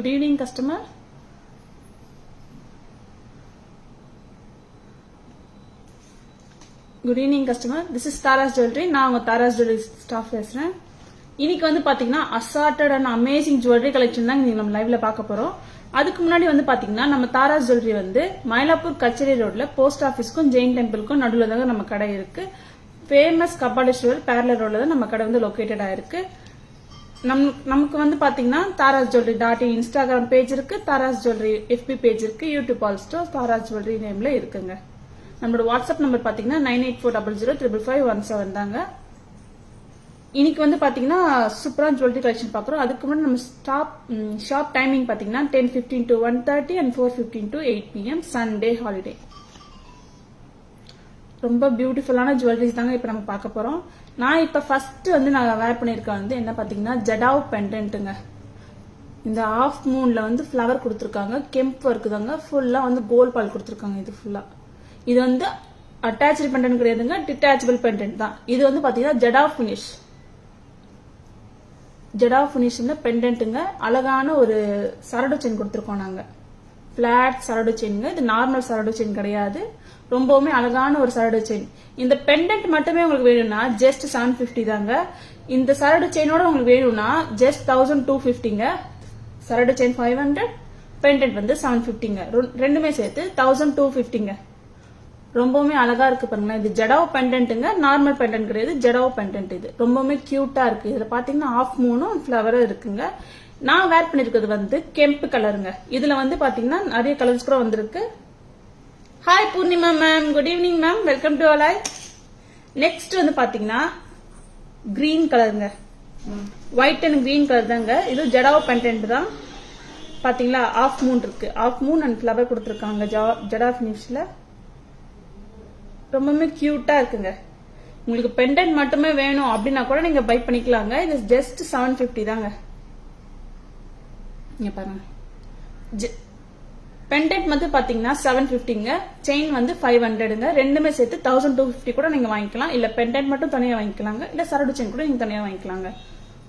Good evening, customer. Good evening, customer. This is Taras Jewelry. நான் உங்க Taras Jewelry staff பேசுறேன். இன்னைக்கு வந்து பாத்தீங்கன்னா assorted and amazing jewellery collection தான் நம்ம லைவ்ல பார்க்க போறோம். அதுக்கு முன்னாடி வந்து பாத்தீங்கன்னா நம்ம தாராஸ் ஜுவல்லரி வந்து மயிலாப்பூர் கச்சேரி ரோட்ல போஸ்ட் ஆபீஸ்க்கும் ஜெயின் டெம்பிளுக்கும் நடுவுல தான் நம்ம கடை இருக்கு. ஃபேமஸ் கபாலீஸ்வரர் பேரலல் ரோட்ல தான் நம்ம கடை வந்து லொகேட்டட் ஆயிருக்கு. நமக்கு வந்து பாத்தீங்கன்னா Tara's jewellery .in Instagram page இருக்கு, தாராஸ் ஜுவல்லரி FB பேஜ் இருக்கு, யூடியூப் ஆல்சோ தாராஸ் ஜுவல்லரி நேம்ல இருக்குங்க. நம்மளோட வாட்ஸ்அப் நம்பர் பாத்தீங்கன்னா 9840055517 தாங்க. இன்னைக்கு வந்து பாத்தீங்கன்னா சூப்பரான ஜுவல்லரி கலெக்ஷன் பாக்குறோம். அதுக்கு முன்னாடி நம்ம ஷாப் டைமிங் பாத்தீங்கன்னா 10:15 to 1:30 and 4:15 to 8 PM Sunday holiday. ரொம்ப பியூட்டிஃபுல்லான ஜுவல்லரிஸ் தாங்க இப்ப நம்ம பார்க்க போறோம். நான் இப்ப ஃபர்ஸ்ட் வந்து நான் வேர் பண்ணிருக்கேன் வந்து என்ன பாத்தீங்கன்னா ஜடாவ் பெண்டன்ட்டுங்க. இந்த ஆஃப் மூன்ல வந்து ஃபிளவர் கொடுத்துருக்காங்க, கெம்ப் ஒர்க் தாங்க, ஃபுல்லா வந்து கோல்ட் பால் கொடுத்துருக்காங்க. இது ஃபுல்லா இது வந்து அட்டாச்சு பெண்டன்ட் கிடையாதுங்க, டிட்டாச்சபிள் பெண்டன்ட் தான். இது வந்து பாத்தீங்கன்னா ஜடாவ் பினிஷ், ஜடாவ் பினிஷ்ல பெண்டன்ட்டுங்க. அழகான ஒரு சரடு செயின் கொடுத்துருக்கோம் நாங்க, பிளாட் சரடு செயின்ங்க. இது நார்மல் சரடு செயின் கிடையாது, ரொம்பவுமே அழகான ஒரு சரடு செயின். இந்த பெண்டன்ட் மட்டுமே உங்களுக்கு வேணும்னா ஜஸ்ட் 750 தாங்க. இந்த சரடு செயினோட உங்களுக்கு வேணும்னா ஜஸ்ட் 1250ங்க. சரடு செயின் 500, பெண்டன்ட் வந்து 750ங்க. ரெண்டுமே சேர்த்து 1250ங்க. ரொம்பவுமே அழகா இருக்கு பாருங்க. இது ஜடாவ் பெண்டன்ட்டுங்க, நார்மல் பெண்டன்ட் கிடையாது, ஜடாவ் பெண்டன்ட். இது ரொம்பவுமே கியூட்டா இருக்கு. இதுல பாத்தீங்கன்னா ஆஃப் மூனும் ஃபிளவரும் இருக்குங்க. நான் வேர் பண்ணிருக்கிறது வந்து கெம்பு கலருங்க. இதுல வந்து பாத்தீங்கன்னா நிறைய கலர்ஸ் கூட வந்திருக்கு. Hi Purnima ma'am, good evening ma'am, welcome to all. Next வந்து பாத்தீங்கன்னா கிரீன் கலருங்க, ஒயிட் அண்ட் கிரீன் கலர் தாங்க. இது ஜடாவ் பெண்டன்ட் தான். பாத்தீங்களா ஆஃப் மூன் இருக்கு, ஆஃப் மூன் அண்ட் ஃபிளவர் கொடுத்துருக்காங்க ஜடா பினிஷ்ல. ரொம்பவுமே கியூட்டா இருக்குங்க. உங்களுக்கு பெண்டன்ட் மட்டுமே வேணும் அப்படின்னா கூட நீங்க பை பண்ணிக்கலாங்க. இது ஜஸ்ட் 750 தாங்க. இங்க பாருங்க, பெண்டன்ட் வந்து பாத்தீங்கன்னா 750ங்க, செயின் வந்து 500ங்க. ரெண்டுமே சேர்த்து 1250 கூட நீங்க வாங்கிக்கலாம். இல்ல பெண்டன்ட் மட்டும் தனியா வாங்கிக்கலாங்க, இல்ல சரடு செயின் கூட நீங்க தனியா வாங்கிக்கலாங்க.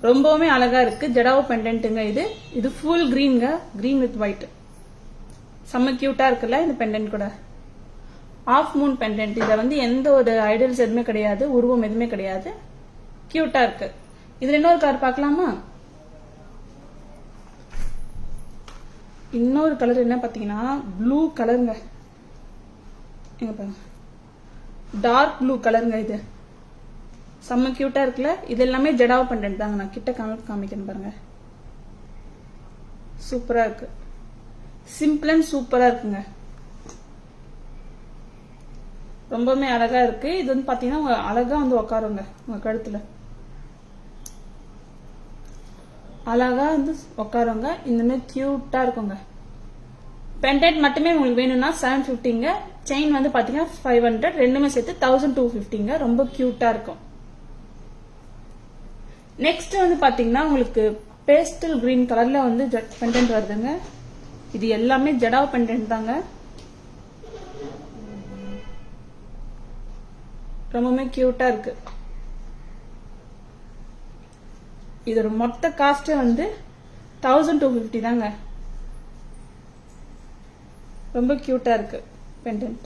ரொம்பவுமே அழகா இருக்கு ஜடாவ் பெண்டன்ட்டுங்க. இது ஃபுல் கிரீன்ங்க, கிரீன் வித் ஒயிட். செம்ம கியூட்டா இருக்குல்ல இந்த பெண்டன்ட் கூட. Half moon pendant. இத வந்து எந்த ஒரு ஐடல்ஸ் எதுவுமே கிடையாது, உருவம் எதுவுமே கிடையாது, கியூட்டா இருக்கு. இதுல இன்னொரு கலர் பார்க்கலாமா? இன்னொரு கலர் என்ன பாத்தீங்கன்னா ப்ளூ கலருங்க. எங்க பாருங்க, டார்க் ப்ளூ கலருங்க. இது செம்ம கியூட்டா இருக்குல்ல. இது எல்லாமே ஜடாவ் பெண்டன்ட் தாங்க. நான் கிட்ட காமிக்கிறேன் பாருங்க, சூப்பரா இருக்கு. சிம்பிள் அண்ட் சூப்பரா இருக்குங்க, ரொம்பவுமே அழகா இருக்கு. இது வந்து பாத்தீங்கன்னா அழகா வந்து உட்காருங்க உங்க கழுத்துல, அழகா வந்து உட்காருங்க. இந்த மாதிரி கியூட்டா இருக்குங்க. பெண்டன்ட் மட்டுமே உங்களுக்கு வேணும்னா 750ங்க, செயின் வந்து பாத்தீங்கன்னா 500, ரெண்டுமே சேர்த்து 1250ங்க. ரொம்ப கியூட்டா இருக்கும். நெக்ஸ்ட் வந்து பாத்தீங்கன்னா உங்களுக்கு பேஸ்டல் கிரீன் கலர்ல வந்து பெண்டன்ட் வருதுங்க. இது எல்லாமே ஜடாவ் பெண்டன்ட் தாங்க. ரொம்பவுமே கியூட்டா இருக்கு. இதோட மொத்த காஸ்ட் வந்து 1250 தாங்க. ரொம்ப கியூட்டா இருக்கு பெண்டன்ட்.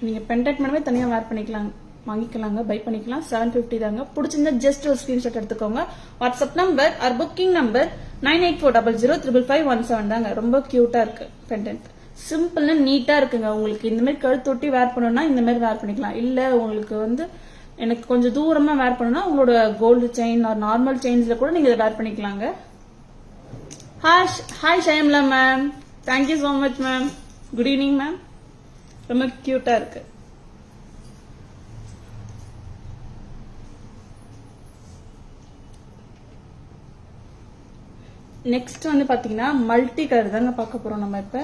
நீங்க பெண்டன்ட் மட்டுமே தனியா வேர் பண்ணிக்கலாம், வாங்கிக்கலாங்க, பை பண்ணிக்கலாம். 750 தாங்க. பிடிச்சிருந்தா ஜஸ்ட் ஒரு ஸ்கிரீன்ஷாட் எடுத்துக்கோங்க. WhatsApp number or booking number 9840055517 தாங்க. ரொம்ப கியூட்டா இருக்கு பெண்டன்ட். சிம்பிள் நீட்டா இருக்குங்க. உங்களுக்கு இந்த மாதிரி கழுத்தொட்டி வேர் பண்ணணும்னா இந்த மாதிரி வேர் பண்ணிக்கலாம். இல்ல உங்களுக்கு வந்து எனக்கு கொஞ்சம் தூரமா வேர் பண்ணணும்னா உங்களோட கோல்டு செயின் ஆர் நார்மல் செயின்ஸ்ல கூட நீங்க வேர் பண்ணிக்கலாங்க. Hi Shyamala ma'am, thank you so much ma'am. Good evening ma'am. ரொம்ப கியூட்டா இருக்கு. நெக்ஸ்ட் வந்து பாத்தீங்கன்னா மல்டி கலர் தாங்க பார்க்க போறோம் நம்ம இப்ப.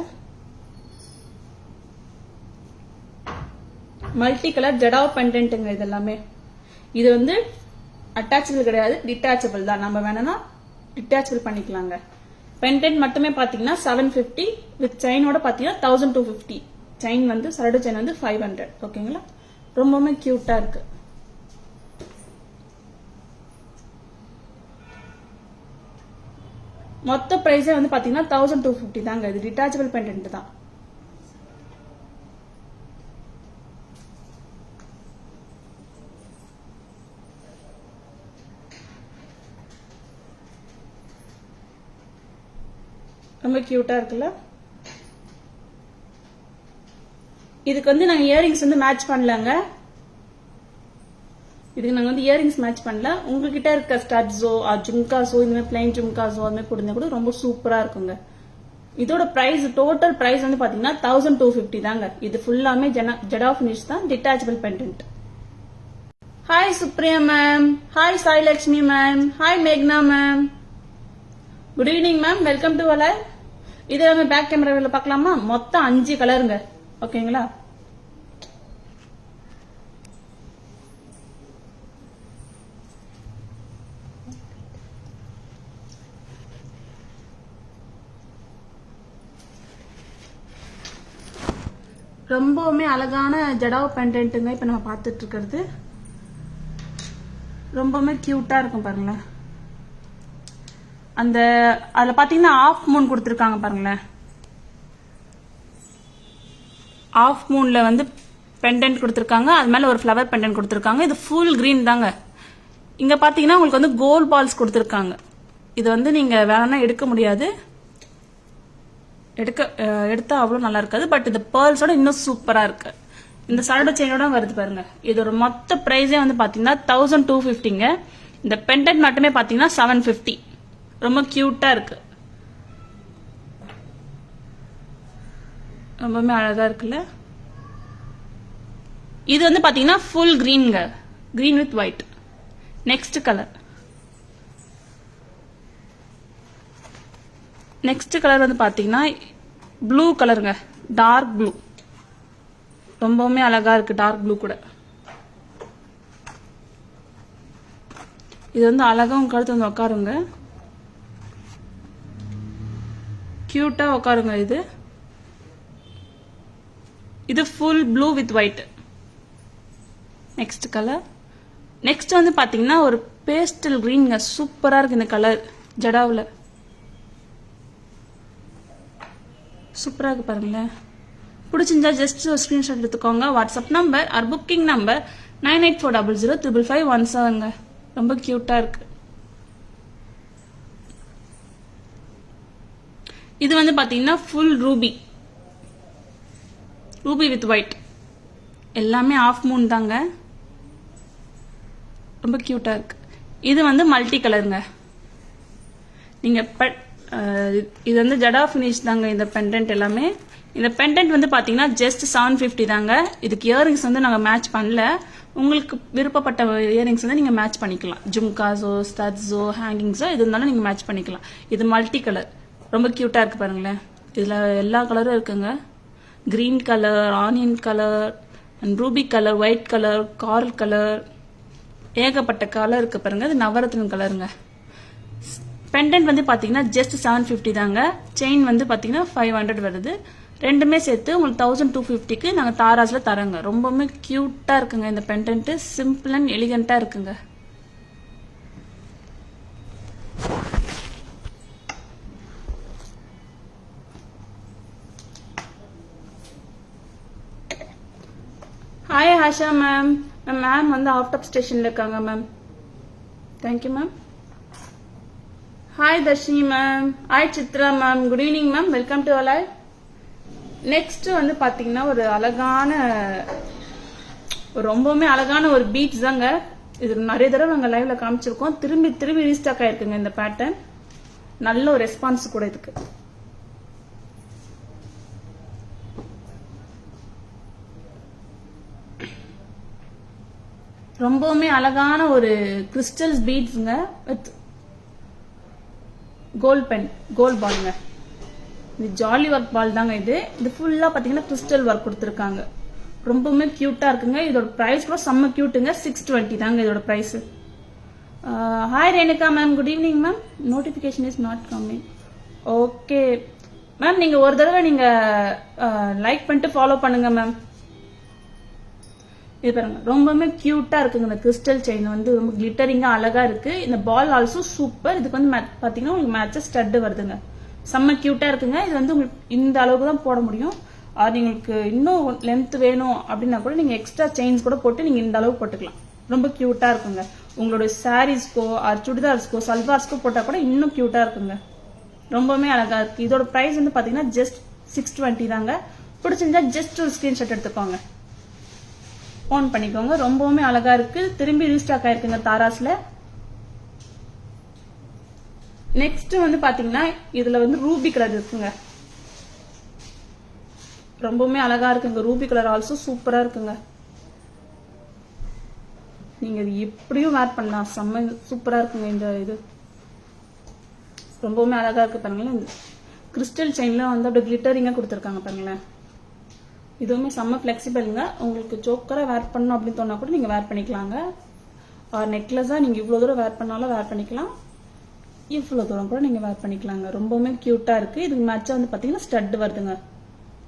மல்டி கலர் ஜடாவ் பெண்டன்ட்டுங்க. இது எல்லாமே இது வந்து அட்டாச்சபிள் கிடையாது, டிட்டாச்சபிள் தான். நம்ம வேணும்னா டிட்டாச்சபிள் பண்ணிக்கலாங்க. பெண்டன்ட் மட்டுமே பாத்தீங்கன்னா 750, வித் செயினோட பாத்தீங்கன்னா 1250. செயின் வந்து சரடு செயின் வந்து 500. ஓகேங்களா? ரொம்பவுமே கியூட்டா இருக்கு. மொத்த பிரைஸே வந்து பாத்தீங்கன்னா 1250 தாங்க. இது டிட்டாச்சபிள் பெண்டன்ட் தான். ரொம்ப கியூட்டா இருக்குல்ல. இதுக்கு வந்து நாங்க இயரிங்ஸ் வந்து மேட்ச் பண்ணலங்க. இதுக்கு நாங்க வந்து இயரிங்ஸ் மேட்ச் பண்ணல. உங்ககிட்ட இருக்க ஸ்டட்ஸோ ஜும்காஸோ இந்த மாதிரி பிளைன் ஜும்காஸோ அது மாதிரி கொடுத்தா கூட ரொம்ப சூப்பரா இருக்குங்க. இதோட பிரைஸ் டோட்டல் பிரைஸ் வந்து பாத்தீங்கன்னா 1250 தாங்க. இது ஃபுல்லாமே ஜடா ஃபினிஷ் தான், detachable pendant. Hi Supriya ma'am, hi Sailakshmi ma'am, hi மேக்னா ma'am, good evening ma'am, welcome to alive. இது நம்ம பேக் கேமராவில் பார்க்கலாமா? மொத்தம் 5 கலருங்க. ஓகேங்களா? ரொம்பவுமே அழகான ஜடாவ் பெண்டன்ட்டுங்க. இப்ப நம்ம பார்த்துட்டு இருக்கிறது ரொம்பவுமே கியூட்டா இருக்கும் பாருங்களேன். அந்த அதுல பாத்தீங்கன்னா ஆஃப் மூன் கொடுத்துருக்காங்க பாருங்களேன். ஆஃப் மூன்ல வந்து பெண்டன்ட் கொடுத்துருக்காங்க, அது மேல ஒரு ஃபிளவர் பெண்டன்ட் கொடுத்துருக்காங்க. இது ஃபுல் கிரீன் தாங்க. இங்க பாத்தீங்கன்னா உங்களுக்கு வந்து கோல்ட் பால்ஸ் கொடுத்துருக்காங்க. இது வந்து நீங்க வேணா எடுக்க முடியாது, எடுத்தா அவ்வளவு நல்லா இருக்காது. பட் இது பேர்ல்ஸோட இன்னும் சூப்பரா இருக்கு. இந்த சரடு செயினோட வருது பாருங்க. இதோட மொத்த பிரைஸே வந்து பாத்தீங்கன்னா 1250ங்க. இந்த பெண்டன்ட் மட்டுமே பாத்தீங்கன்னா 750. ரொம்ப கியூட்டா இருக்கு, ரொம்பவே அழகா இருக்குல்ல. இது வந்து பாத்தீங்கன்னா ஃபுல் கிரீன்ங்க, green with white. Next colour வந்து பாத்தீங்கன்னா ப்ளூ கலருங்க, டார்க் ப்ளூ. ரொம்பவுமே அழகா இருக்கு டார்க் ப்ளூ கூட. இது வந்து அழகா உங்க கழுத்து வந்து உட்காருங்க, கியூட்டா உட்காருங்க. இது full blue with white. Next colour. Next வந்து பாத்தீங்கன்னா ஒரு பேஸ்டல் கிரீன்ங்க, சூப்பரா இருக்கு இந்த கலர். ஜடாவுல சூப்பரா இருக்கு பாருங்களேன். பிடிச்சிருந்தா ஜஸ்ட் ஒரு ஸ்கிரீன்ஷாட் எடுத்துக்கோங்க. WhatsApp number or booking number 9840055517. ரொம்ப கியூட்டா இருக்கு. இது வந்து பாத்தீங்கன்னா ஃபுல் ரூபி வித் ஒயிட். எல்லாமே ஆஃப் மூன் தாங்க, ரொம்ப கியூட்டா இருக்கு. இது வந்து மல்டி கலருங்க. நீங்க இது வந்து ஜடா ஃபினிஷ் தாங்க இந்த பெண்டன்ட் எல்லாமே. இந்த பெண்டன்ட் வந்து பாத்தீங்கன்னா ஜஸ்ட் 750 தாங்க. இதுக்கு இயரிங்ஸ் வந்து நாங்க மேட்ச் பண்ணல. உங்களுக்கு விருப்பப்பட்ட இயரிங்ஸ் வந்து நீங்க மேட்ச் பண்ணிக்கலாம். ஜும்காஸோ ஸ்டட்ஸோ ஹேங்கிங்ஸோ எது இருந்தாலும் நீங்க மேட்ச் பண்ணிக்கலாம். இது மல்டி கலர், ரொம்ப கியூட்டா இருக்கு பாருங்களேன். இதுல எல்லா கலரும் இருக்குங்க. Green colour, onion colour, ruby colour, white colour, coral colour, ஏகப்பட்ட கலர் இருக்கு பாருங்க. இது நவரத்னம் கலருங்க. பெண்டன்ட் வந்து பாத்தீங்கன்னா ஜஸ்ட் 750 தாங்க. செயின் வந்து பாத்தீங்கன்னா 500 வருது. ரெண்டுமே சேர்த்து உங்களுக்கு 1250க்கு நாங்க தாராஸ்ல தரங்க. ரொம்பவுமே கியூட்டா இருக்குங்க இந்த பெண்டன்ட். சிம்பிள் அண்ட் எலிகண்டா இருக்குங்க. Hi Asha ma'am. மேம் வந்து அவுட் ஆஃப் ஸ்டேஷன்ல இருக்காங்க ma'am. Thank you ma'am. Hi Darshini ma'am, hi Chitra ma'am, good evening ma'am, welcome to alive. Next வந்து பாத்தீங்கன்னா ஒரு அழகான, ரொம்பவுமே அழகான ஒரு பீட்ஸ் தாங்க. இது நிறைய தடவை நாங்க லைவ்ல காமிச்சிருக்கோம். திரும்பி ரீஸ்டாக் ஆயிருக்குங்க இந்த பேட்டர்ன். நல்ல ஒரு ரெஸ்பான்ஸ் கூட இதுக்கு. ரொம்பவுமே அழகான ஒரு கிறிஸ்டல்ஸ் பீட்ஸ்ங்க வித் கோல்ட் பால்ங்க. இது ஜாலி ஒர்க் பால் தாங்க. இது ஃபுல்லா பாத்தீங்கன்னா கிறிஸ்டல் ஒர்க் கொடுத்துருக்காங்க. ரொம்பவுமே கியூட்டா இருக்குங்க. இதோட பிரைஸ் கூட செம்ம கியூட்டுங்க. 620 தாங்க இதோட price. Hi Renuka ma'am, good evening ma'am. Notification is not coming. Okay ma'am, நீங்க ஒரு தடவை நீங்க லைக் பண்ணிட்டு ஃபாலோ பண்ணுங்க மேம். இது பாருங்க ரொம்பவுமே கியூட்டா இருக்குங்க. இந்த கிறிஸ்டல் செயின் வந்து ரொம்ப கிளிட்டரிங்கா அழகா இருக்கு. இந்த பால் ஆல்சோ சூப்பர். இதுக்கு வந்து பாத்தீங்கன்னா உங்களுக்கு மேட்ச ஸ்டட் வருதுங்க. செம்ம கியூட்டா இருக்குங்க. இது வந்து உங்களுக்கு இந்த அளவுக்கு தான் போட முடியும். அது உங்களுக்கு இன்னும் லென்த் வேணும் அப்படின்னா கூட நீங்க எக்ஸ்ட்ரா செயின்ஸ் கூட போட்டு நீங்க இந்த அளவுக்கு போட்டுக்கலாம். ரொம்ப கியூட்டா இருக்குங்க. உங்களோட சாரீஸ்க்கோ சுடிதார்ஸ்க்கோ சல்வார்ஸ்க்கோ போட்டா கூட இன்னும் கியூட்டா இருக்குங்க. ரொம்பவுமே அழகா இருக்கு. இதோட பிரைஸ் வந்து பாத்தீங்கன்னா ஜஸ்ட் 620 தாங்க. பிடிச்சிருந்தா ஜஸ்ட் ஒரு ஸ்கிரீன்ஷாட் எடுத்துக்கோங்க, ஓன் பண்ணிக்கோங்க. ரொம்பவுமே அழகா இருக்கு. திரும்பி ரீஸ்டாக் ஆயிருக்குங்க தாராஸ்ல. நெக்ஸ்ட் வந்து பாத்தீங்கன்னா இதுல வந்து ரூபி கலர் இருக்குங்க. ரொம்பவுமே அழகா இருக்குங்க. ரூபி கலர் ஆல்சோ சூப்பரா இருக்குங்க. நீங்க இது எப்படியும் வேர் பண்ணலாம். செம்ம சூப்பரா இருக்குங்க. இந்த இது ரொம்பவுமே அழகா இருக்கு பாருங்களேன். கிறிஸ்டல் செயின்ல வந்து அப்படியே கிளிட்டரிங்கா கொடுத்துருக்காங்க பாருங்களேன். இதுவுமே செம்ம பிளெக்சிபிள்ங்க. உங்களுக்கு ஜோக்கரா வேர் பண்ணணும் அப்படின்னு தோணா கூட நீங்க வேர் பண்ணிக்கலாங்க. நெக்லஸா நீங்க இவ்வளவு தூரம் வேர் பண்ணாலும் வேர் பண்ணிக்கலாம், இவ்வளவு தூரம் கூட நீங்க வேர் பண்ணிக்கலாங்க. ரொம்பவுமே கியூட்டா இருக்கு. இதுக்கு மேட்சா வந்து பாத்தீங்கன்னா ஸ்டட் வருதுங்க.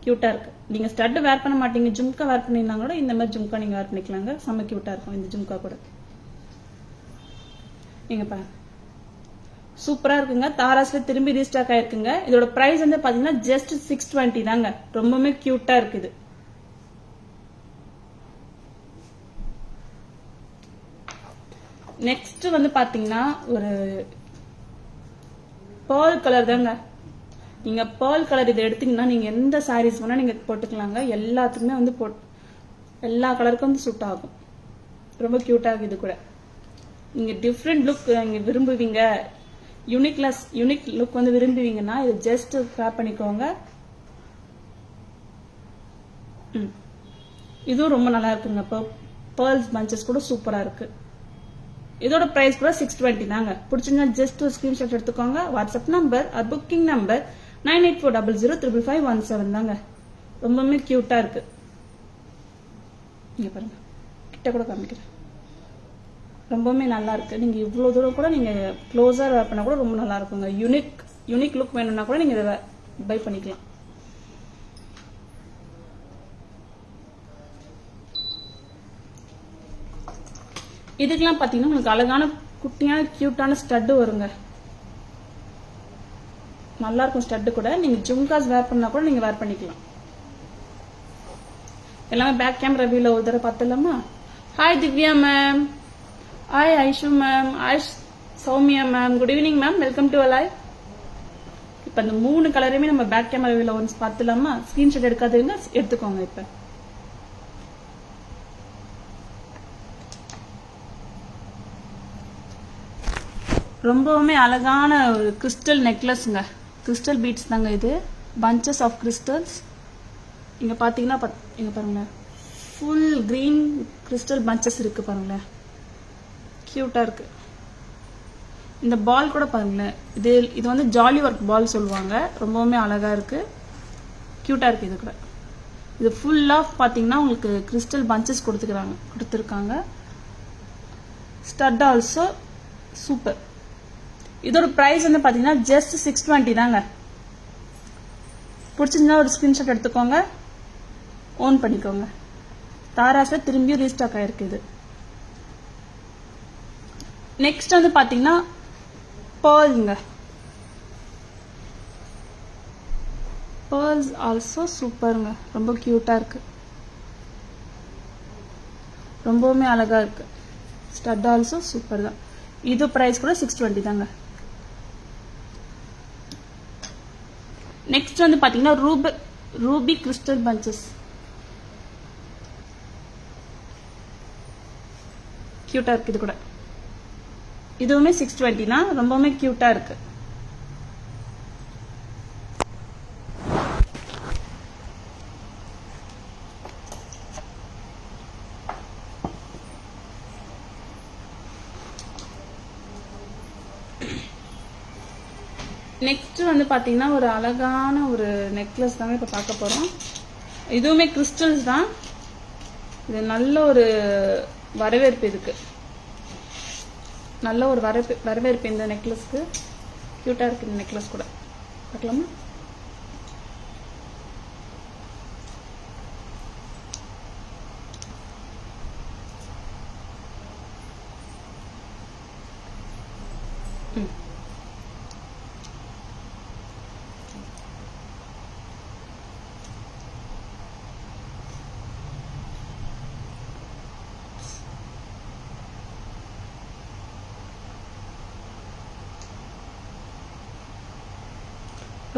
கியூட்டா இருக்கு. நீங்க ஸ்டட் வேர் பண்ண மாட்டீங்க, ஜும்கா வேர் பண்ணிருந்தாங்க கூட இந்த மாதிரி ஜும்கா நீங்க வேர் பண்ணிக்கலாங்க. செம்ம கியூட்டா இருக்கும் இந்த ஜும்கா கூட. நீங்க பாருங்க சூப்பரா இருக்குங்க. தாராஸ்ல திரும்பி ரீஸ்டாக் ஆயிருக்குங்க. இதோட பிரைஸ் வந்து பாத்தீங்கன்னா ஜஸ்ட் 620 தாங்க. ரொம்பவுமே கியூட்டா இருக்குது. நெக்ஸ்ட் வந்து பாத்தீங்கன்னா ஒரு பேர்ல் கலர் தாங்க. நீங்க பேர்ல் கலர் இதை எடுத்தீங்கன்னா நீங்க எந்த சாரீஸ் வேணா நீங்க போட்டுக்கலாங்க. எல்லாத்துக்குமே வந்து எல்லா கலருக்கும் வந்து சூட் ஆகும். ரொம்ப கியூட்டா இருக்கு. இது கூட நீங்க டிஃப்ரெண்ட் லுக் நீங்க விரும்புவீங்க, யூனிக் லுக் வந்து விரும்புவீங்கன்னா இது ஜஸ்ட் கிராப் பண்ணிக்கோங்க. இதுவும் ரொம்ப நல்லா இருக்குங்க. பேர்ல்ஸ் பஞ்சஸ் கூட சூப்பரா இருக்கு. இதோட பிரைஸ் கூட 620 தாங்க. பிடிச்சிருந்தா ஜஸ்ட் ஒரு ஸ்கிரீன்ஷாட் எடுத்துக்கோங்க. வாட்ஸ்அப் நம்பர் புக்கிங் நம்பர் 9840055517 தாங்க. ரொம்பவுமே கியூட்டா இருக்கு. நீங்க பாருங்க கிட்ட கூட காமிக்கிறேன். ரொம்பவுமே நல்லா இருக்கு. நீங்க இவ்வளவு தூரம் கூட நீங்க க்ளோஸா வேர் பண்ணா கூட ரொம்ப நல்லா இருக்குங்க. யூனிக் லுக் வேணும்னா கூட நீங்க இதை பை பண்ணிக்கலாம். இதுக்கெல்லாம் பாத்தீங்கன்னா உங்களுக்கு அழகான குட்டியான கியூட்டான ஸ்டட் வருங்க. நல்லா இருக்கும் ஸ்டட் கூட. நீங்க ஜும்காஸ் வேர் பண்ணா கூட நீங்க வேர் பண்ணிக்கலாம். எல்லாமே பேக் கேமரா வியூல ஒரு தடவை பார்த்தலாமா? Hi Divya ma'am, hi Aishu ma'am, hi Soumya ma'am, good evening ma'am, welcome to live. இப்ப இந்த 3 கலரையுமே நம்ம பேக் கேமரா வியூல ஒன்ஸ் பார்த்தலாமா? ஸ்கிரீன்ஷாட் எடுக்காதவங்க எடுத்துக்கோங்க. இப்ப ரொம்பவுமே அழகான ஒரு கிறிஸ்டல் நெக்லஸ்ங்க. கிறிஸ்டல் பீட்ஸ் தாங்க இது. Bunches of crystals. இங்க பாத்தீங்கன்னா இங்க பாருங்களேன், ஃபுல் கிரீன் கிறிஸ்டல் பஞ்சஸ் இருக்கு பாருங்களேன். கியூட்டா இருக்கு. இந்த பால் கூட பாருங்களேன். இது வந்து ஜாலி ஒர்க் பால் சொல்லுவாங்க. ரொம்பவுமே அழகா இருக்கு, கியூட்டா இருக்கு. இது கூட இது ஃபுல்லா பாத்தீங்கன்னா உங்களுக்கு கிறிஸ்டல் பஞ்சஸ் கொடுத்துருக்காங்க. Stud also super. இதோட பிரைஸ் வந்து பாத்தீங்கன்னா ஜஸ்ட் 620 தாங்க. பிடிச்சிருந்தா ஒரு ஸ்கிரீன்ஷாட் எடுத்துக்கோங்க, ஓன் பண்ணிக்கோங்க. தாராஸ்ல திரும்பியும் ரீஸ்டாக் ஆயிருக்கு இது. நெக்ஸ்ட் வந்து பாத்தீங்கன்னா பேர்ல்ங்க. பேர்ல்ஸ் ஆல்சோ சூப்பருங்க. ரொம்ப கியூட்டா இருக்கு. ரொம்பவுமே அழகா இருக்கு. ஸ்டட் ஆல்சோ சூப்பர் தான். இது பிரைஸ் கூட 620 தாங்க. நெக்ஸ்ட் வந்து பாத்தீங்கன்னா ரூபி கிறிஸ்டல் பஞ்சஸ். கியூட்டா இருக்கு. இது கூட இதுவுமே 620 தான். ரொம்பவுமே கியூட்டா இருக்கு. நெக்ஸ்ட் வந்து பாத்தீங்கன்னா ஒரு அழகான ஒரு நெக்லஸ் தாங்க இப்ப பார்க்க போறோம். இதுவுமே கிறிஸ்டல்ஸ் தான். இது நல்ல ஒரு வரவேற்பு இருக்கு. நல்ல ஒரு வரவேற்பு இந்த நெக்லஸ்க்கு. கியூட்டா இருக்கு இந்த நெக்லஸ் கூட. பார்க்கலாமா?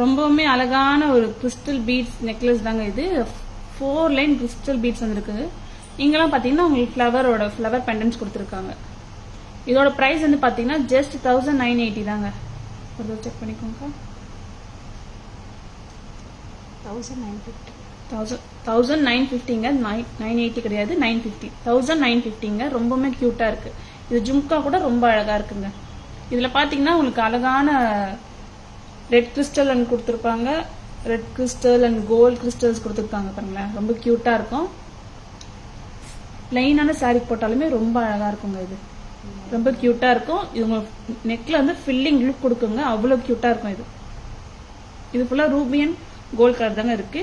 ரொம்பவுமே அழகான ஒரு கிறிஸ்டல் பீட்ஸ் நெக்லஸ் தாங்க இது. 4 லைன் கிறிஸ்டல் பீட்ஸ் வந்துருக்கு. இங்கெல்லாம் பாத்தீங்கன்னா உங்களுக்கு ஃப்ளவர் பெண்டன்ஸ் கொடுத்துருக்காங்க. இதோட பிரைஸ் வந்து பாத்தீங்கன்னா ஜஸ்ட் 1980 தாங்க. ஒரு செக் பண்ணிக்கோங்க. 1950ங்க. 980 கிடையாது, 950. 1950ங்க. ரொம்பவுமே கியூட்டா இருக்கு. இது ஜும்கா கூட ரொம்ப அழகா இருக்குங்க. இதுல பாத்தீங்கன்னா உங்களுக்கு அழகான ரெட் கிறிஸ்டல் அண்ட் கொடுத்துருப்பாங்க. Red crystal and gold crystals கொடுத்துருக்காங்க பாருங்களேன். ரொம்ப கியூட்டா இருக்கும். பிளைனான சாரி போட்டாலுமே ரொம்ப அழகா இருக்குங்க. இது ரொம்ப கியூட்டா இருக்கும். இது உங்க நெக்ல வந்து ஃபில்லிங் லுக் கொடுக்குங்க. அவ்வளவு கியூட்டா இருக்கும். இது ஃபுல்லா ரூபியன் கோல்ட் கலர் தாங்க இருக்கு.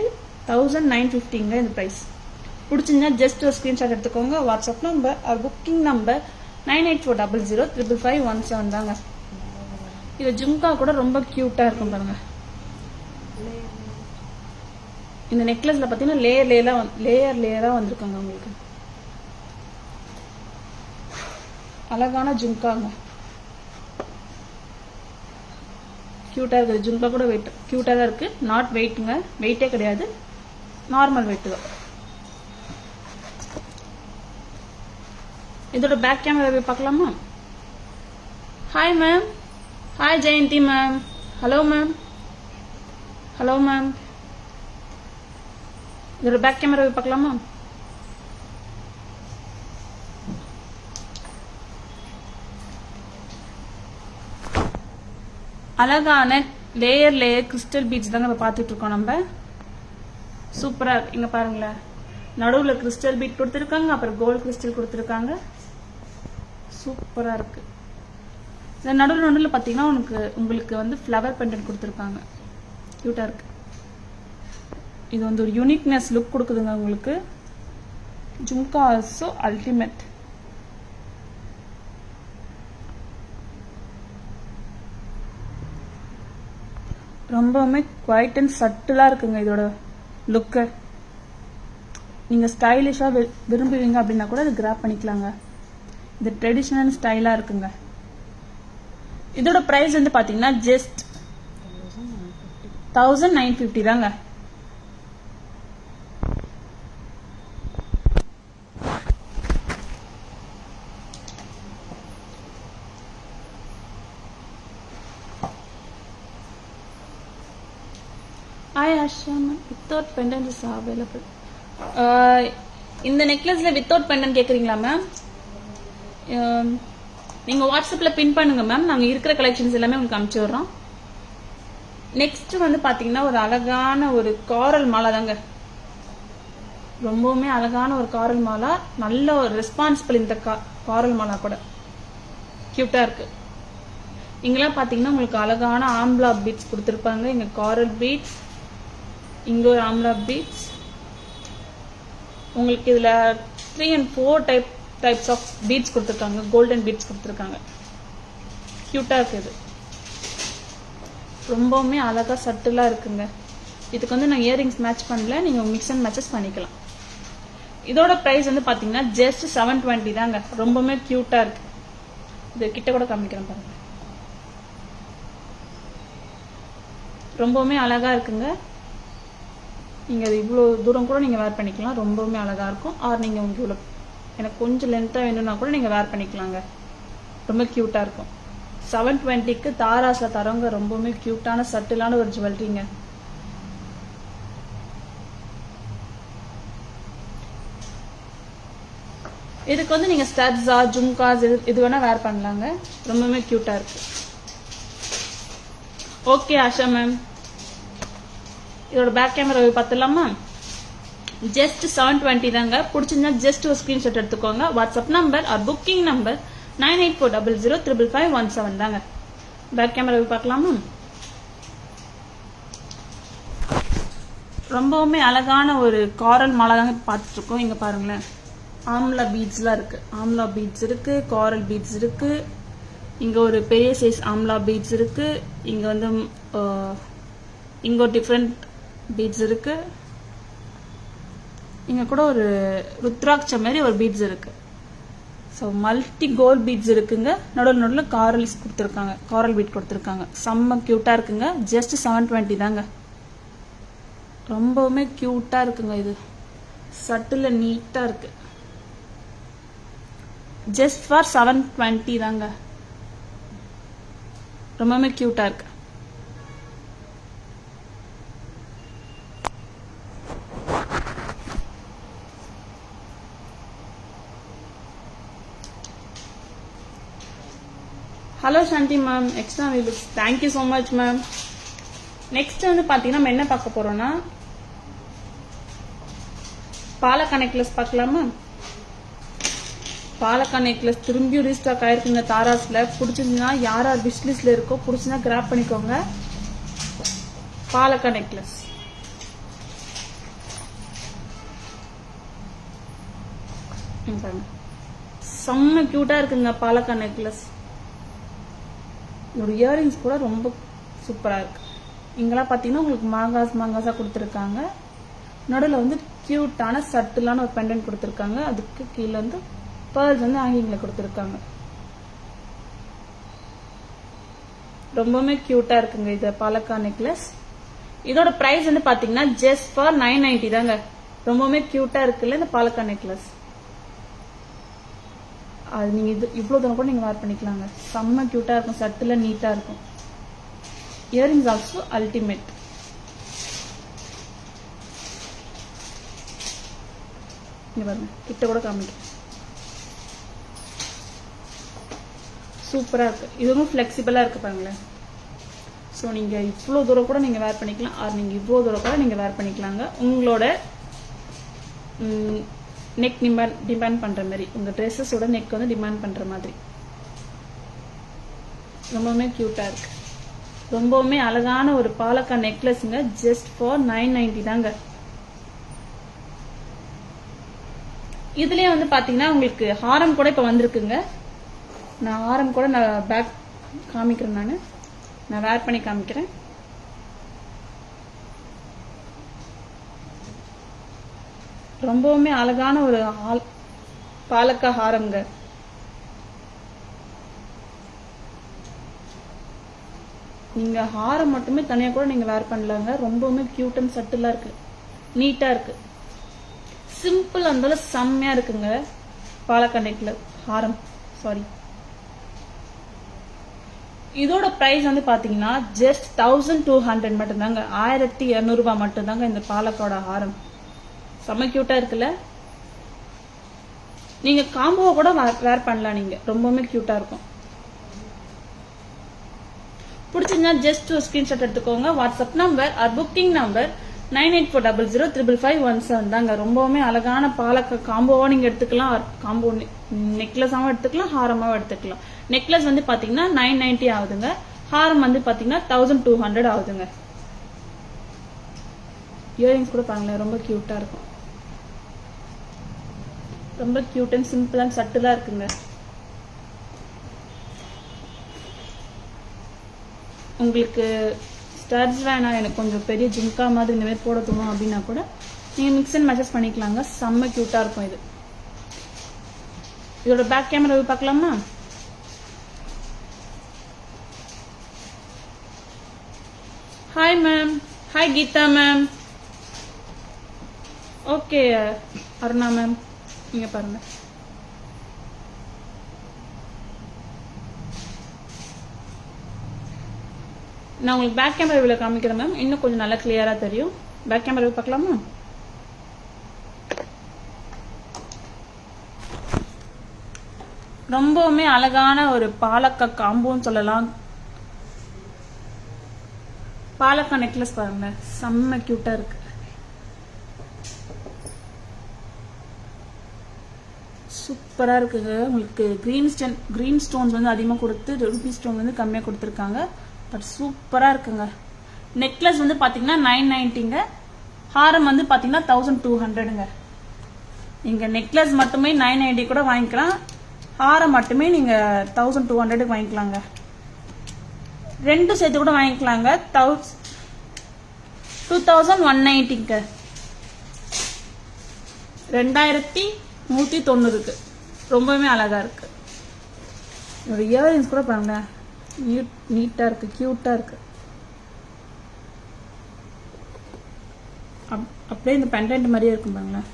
1950ங்க இந்த பிரைஸ். பிடிச்சிருந்தா ஜஸ்ட் ஒரு ஸ்கிரீன்ஷாட் எடுத்துக்கோங்க. WhatsApp number or booking number 9840055517 தாங்க. இது ஜும்கா கூட ரொம்ப கியூட்டா இருக்கும் பாருங்க. இந்த நெக்லஸ்ல பாத்தீங்கன்னா லேயரா வந்திருக்காங்க உங்களுக்கு. அழகான ஜும்காங்க. கியூட்டா இருக்குது. ஜும்கா கூட வெயிட் கியூட்டா தான் இருக்கு. நாட் வெயிட்டுங்க. வெயிட்டே கிடையாது, நார்மல் வெயிட் தான். இதோட பேக் கேமரா பார்க்கலாமா? Hi ma'am. Hi Jayanthi ma'am. Hello ma'am. Hello ma'am. இதோட பேக் கேமரா பார்க்கலாமா? அழகான லேயர் கிறிஸ்டல் பீட்ஸ் தாங்க பார்த்துட்டு இருக்கோம் நம்ம. சூப்பரா இங்க பாருங்களேன். நடுவுல கிறிஸ்டல் பீட் கொடுத்துருக்காங்க, அப்புறம் கோல்ட் கிறிஸ்டல் கொடுத்துருக்காங்க. சூப்பரா இருக்கு. இந்த நடுவில் பாத்தீங்கன்னா உங்களுக்கு வந்து ஃப்ளவர் பெண்டன்ட் கொடுத்துருக்காங்க. கியூட்டா இருக்கு. இது வந்து ஒரு யூனிக்னஸ் லுக் கொடுக்குதுங்க உங்களுக்கு. Jhumka also ultimate. ரொம்பவுமே குவைட் அண்ட் சட்டிலா இருக்குங்க இதோட லுக்கு. நீங்க ஸ்டைலிஷா விரும்புவீங்க அப்படின்னா கூட இது கிராப் பண்ணிக்கலாங்க. இது ட்ரெடிஷனல் ஸ்டைலா இருக்குங்க. இதோட பிரைஸ் வந்து பாத்தீங்கன்னா ஜஸ்ட் 1950 தாங்க. Hi Asha, without pendant is available. இந்த நெக்லஸ்ல வித்தவுட் பெண்டன்ட் கேக்குறீங்களா மேம்? நீங்க வாட்ஸ்அப்ல பின் பண்ணுங்க மேம். நாங்க இருக்கிற கலெக்ஷன்ஸ் எல்லாமே உங்களுக்கு அனுப்பிச்சு விடுறோம். நெக்ஸ்ட் வந்து பாத்தீங்கன்னா ஒரு அழகான ஒரு காரல் மாலா தாங்க. ரொம்பவுமே அழகான ஒரு காரல் மாலா. நல்ல ஒரு ரெஸ்பான்சிபிள் இந்த காரல் மாலா கூட. கியூட்டா இருக்கு. இங்கெல்லாம் பாத்தீங்கன்னா உங்களுக்கு அழகான ஆம்லா பீட்ஸ் கொடுத்துருப்பாங்க. இங்க காரல் பீட்ஸ், இங்க ஒரு ஆம்லா பீட்ஸ். உங்களுக்கு இதுல 3 and 4 டைப்ஸ் ஆஃப் பீட்ஸ் கொடுத்துருக்காங்க. கோல்டன் பீட்ஸ் கொடுத்துருக்காங்க. கியூட்டா இருக்கு. இது ரொம்பவுமே அழகா சட்டிலா இருக்குங்க. இதுக்கு வந்து நான் இயரிங்ஸ் மேட்ச் பண்ணல, நீங்க மிக்ஸ் அண்ட் மேட்சஸ் பண்ணிக்கலாம். இதோட பிரைஸ் வந்து பாத்தீங்கன்னா ஜஸ்ட் 720 தாங்க. ரொம்பவுமே கியூட்டா இருக்கு. இது கிட்ட கூட காமிக்கிறேன் பாருங்க. ரொம்பவுமே அழகா இருக்குங்க. நீங்க இவ்வளவு தூரம் கூட நீங்க வேர் பண்ணிக்கலாம். ரொம்பவுமே அழகா இருக்கும். ஆர் நீங்க உங்களுக்கு எனக்கு கொஞ்சம் லென்த்தா வேணும்னா கூட நீங்க வேர் பண்ணிக்கலாங்க. ரொம்ப கியூட்டா இருக்கும். 720க்கு தாராஸ்ல தரவங்க. ரொம்பவுமே கியூட்டான சட்டிலான ஒரு ஜுவல்லரிங்க. இதுக்கு வந்து நீங்க ஸ்டட்ஸா ஜும்காஸ் இது வேணா வேர் பண்ணலாங்க. ரொம்பவுமே கியூட்டா இருக்கு. Okay Asha ma'am. இதோட பேக் கேமரா பார்த்துலாமா? ஜஸ்ட் 720 தாங்க. பிடிச்சிருந்தா ஜஸ்ட் ஒரு ஸ்கிரீன்ஷாட் எடுத்துக்கோங்க. WhatsApp number or booking number 9840055517 தாங்க. பேக் கேமரா பார்க்கலாமா? ரொம்பவுமே அழகான ஒரு காரல் மாலா தாங்க பார்த்துட்டு இருக்கோம். இங்க பாருங்களேன். ஆம்லா பீட்ஸ்லாம் இருக்கு. ஆம்லா பீட்ஸ் இருக்கு, காரல் பீட்ஸ் இருக்கு, இங்க ஒரு பெரிய சைஸ் ஆம்லா பீட்ஸ் இருக்கு. இங்க வந்து இங்க ஒரு டிஃப்ரெண்ட் பீட்ஸ் இருக்கு. இங்க கூட ஒரு ருத்ராட்ச மாதிரி ஒரு பீட்ஸ் இருக்கு. ஸோ மல்டி கோல்ட் பீட்ஸ் இருக்குங்க. நடுவில் காரல்ஸ் கொடுத்துருக்காங்க, காரல் பீட் கொடுத்துருக்காங்க. செம்ம கியூட்டா இருக்குங்க. ஜஸ்ட் 720 தாங்க. ரொம்பவுமே கியூட்டா இருக்குங்க. இது சட்டில் நீட்டா இருக்கு. ஜஸ்ட் ஃபார் 720 தாங்க. ரொம்பவுமே கியூட்டா இருக்கு. Hello Shanti ma'am, extra looks, thank you so much ma'am. Next வந்து பார்த்தீங்கன்னா நம்ம என்ன பார்க்க போறோம்னா பாலக்கா நெக்லஸ் பார்க்கலாமா? பாலக்கா நெக்லஸ் திரும்பியும் ரீஸ்டாக் ஆயிருக்குங்க தாராஸ்ல. பிடிச்சிருந்தா யார் விஷ் லிஸ்ட்ல இருக்கோ பிடிச்சிருந்தா கிராப் பண்ணிக்கோங்க. பாலக்கா நெக்லஸ் செம்ம கியூட்டா இருக்குங்க. பாலக்கா நெக்லஸ் ஒரு இயரிங்ஸ் கூட ரொம்ப சூப்பரா இருக்கு. இங்கெல்லாம் பார்த்தீங்கன்னா உங்களுக்கு மாங்காஸா கொடுத்துருக்காங்க. நடுவில் வந்து கியூட்டான சட்டிலான ஒரு பெண்டன்ட் கொடுத்துருக்காங்க. அதுக்கு கீழே வந்து பேர்ல்ஸ் வந்து ஹேங்கிங்ல கொடுத்துருக்காங்க. ரொம்பவுமே கியூட்டா இருக்குங்க இது பாலக்கா நெக்லஸ். இதோட பிரைஸ் வந்து பாத்தீங்கன்னா ஜஸ்ட் ஃபார் 990 தாங்க. ரொம்பவுமே கியூட்டா இருக்குல்ல இந்த பாலக்கா நெக்லஸ். அது நீங்க இது இவ்வளவு தூரம் கூட நீங்க வேர் பண்ணிக்கலாங்க. செம்ம கியூட்டா இருக்கும், சட்டில நீட்டா இருக்கும். Earrings also ultimate. இங்க பாருங்க, கிட்ட கூட காமிக்கிறேன். சூப்பரா இருக்கு. இதுவும் ஃபிளெக்சிபிளா இருக்கு பாருங்களேன். ஸோ நீங்க இவ்வளவு தூரம் கூட நீங்க வேர் பண்ணிக்கலாம். ஆர் நீங்க இவ்வளவு தூரம் கூட நீங்க வேர் பண்ணிக்கலாங்க. உங்களோட நெக் டிமாண்ட் பண்ற மாதிரி, உங்க ட்ரெஸ்ஸஸோட நெக் வந்து டிமாண்ட் பண்ற மாதிரி. ரொம்பவுமே கியூட்டா இருக்கு. ரொம்பவுமே அழகான ஒரு பாலக்கா நெக்லஸ்ங்க. ஜஸ்ட் ஃபார் 990 தாங்க. இதுலயே வந்து பாத்தீங்கன்னா உங்களுக்கு ஹாரம் கூட இப்ப வந்திருக்குங்க. நான் ஹாரம் கூட நான் பேக் காமிக்கிறேன். நான் வேர் பண்ணி காமிக்கிறேன். ரொம்பவுமே அழகான ஒரு பாலக்கா ஹாரம்ங்க. நீங்க ஹாரம் மட்டுமே தனியா கூட நீங்க வேர் பண்ணலாங்க. ரொம்பவுமே கியூட் அண்ட் சட்டிலா இருக்கு, நீட்டா இருக்கு. சிம்பிள் இருந்தாலும் செம்மையா இருக்குங்க பாலக்கா நெக்லஸ் ஹாரம். சாரி, இதோட பிரைஸ் வந்து பாத்தீங்கன்னா ஜஸ்ட் 1200 மட்டும்தாங்க. 1200 ரூபாய் மட்டும்தாங்க இந்த பாலக்காவோட ஹாரம். செம்ம கியூட்டா இருக்குல்ல. நீங்க காம்போவை கூட வேர் பண்ணலாம். நீங்க ரொம்பவுமே கியூட்டா இருக்கும். பிடிச்சிருந்தா ஜஸ்ட் ஒரு ஸ்கிரீன்ஷாட் எடுத்துக்கோங்க. WhatsApp number or booking number 9840055517 தாங்க. ரொம்பவுமே அழகான பாலக்கா காம்போவா நீங்க எடுத்துக்கலாம். காம்போ நெக்லஸாவும் எடுத்துக்கலாம், ஹாரமாவும் எடுத்துக்கலாம். நெக்லஸ் வந்து பாத்தீங்கன்னா 990 ஆகுதுங்க. ஹாரம் வந்து பாத்தீங்கன்னா 1200 ஆகுதுங்க. இயரிங்ஸ் கூட பாருங்களேன், ரொம்ப கியூட்டா இருக்கும். ரொம்ப கியூட் அண்ட் சிம்பிள் அண்ட் சட்டிலா இருக்குங்க. உங்களுக்கு ஸ்டட்ஸ் வேணாம், எனக்கு கொஞ்சம் பெரிய ஜிம்கா மாதிரி இந்த மாதிரி போட தோணும் அப்படின்னா கூட நீங்க மிக்ஸ் அண்ட் மேட்சஸ் பண்ணிக்கலாங்க. செம்ம கியூட்டா இருக்கும் இது. இதோட பேக் கேமரா பார்க்கலாமா? Hi ma'am. Hi Geetha ma'am. Okay Aruna ma'am, நீங்க பாருங்க. நான் உங்களுக்கு பேக் கேமரா இவ்வளவு காமிக்கிறேன் மேம். இன்னும் கொஞ்சம் நல்லா கிளியரா தெரியும். பேக் கேமரா பார்க்கலாமா? ரொம்பவுமே அழகான ஒரு பாலக்கா காம்போன்னு சொல்லலாம். பாலக்கா நெக்லஸ் பாருங்க, செம்ம கியூட்டா இருக்கு. சூப்பரா இருக்குங்க. உங்களுக்கு கிரீன் ஸ்டோன்ஸ் வந்து அதிகமா கொடுத்து ரூபி ஸ்டோன் வந்து கம்மியா கொடுத்துருக்காங்க. பட் சூப்பரா இருக்குங்க. நெக்லஸ் வந்து பாத்தீங்கன்னா 990ங்க. ஹாரம் வந்து பாத்தீங்கன்னா 1200ங்க. நீங்க நெக்லஸ் மட்டுமே 990 கூட வாங்கிக்கலாம். ஹாரம் மட்டுமே நீங்க 1200 வாங்கிக்கலாங்க. ரெண்டும் சேர்த்து கூட வாங்கிக்கலாங்க. 2190ங்க. 2190க்கு ரொம்பவே அழகா இருக்கு. ஒரு இயரிங்ஸ் கூட பாருங்க, நீட்டா இருக்கு, கியூட்டா இருக்கு. அப்படியே இந்த பெண்டன்ட் மாதிரியே இருக்கும் பாருங்களேன்.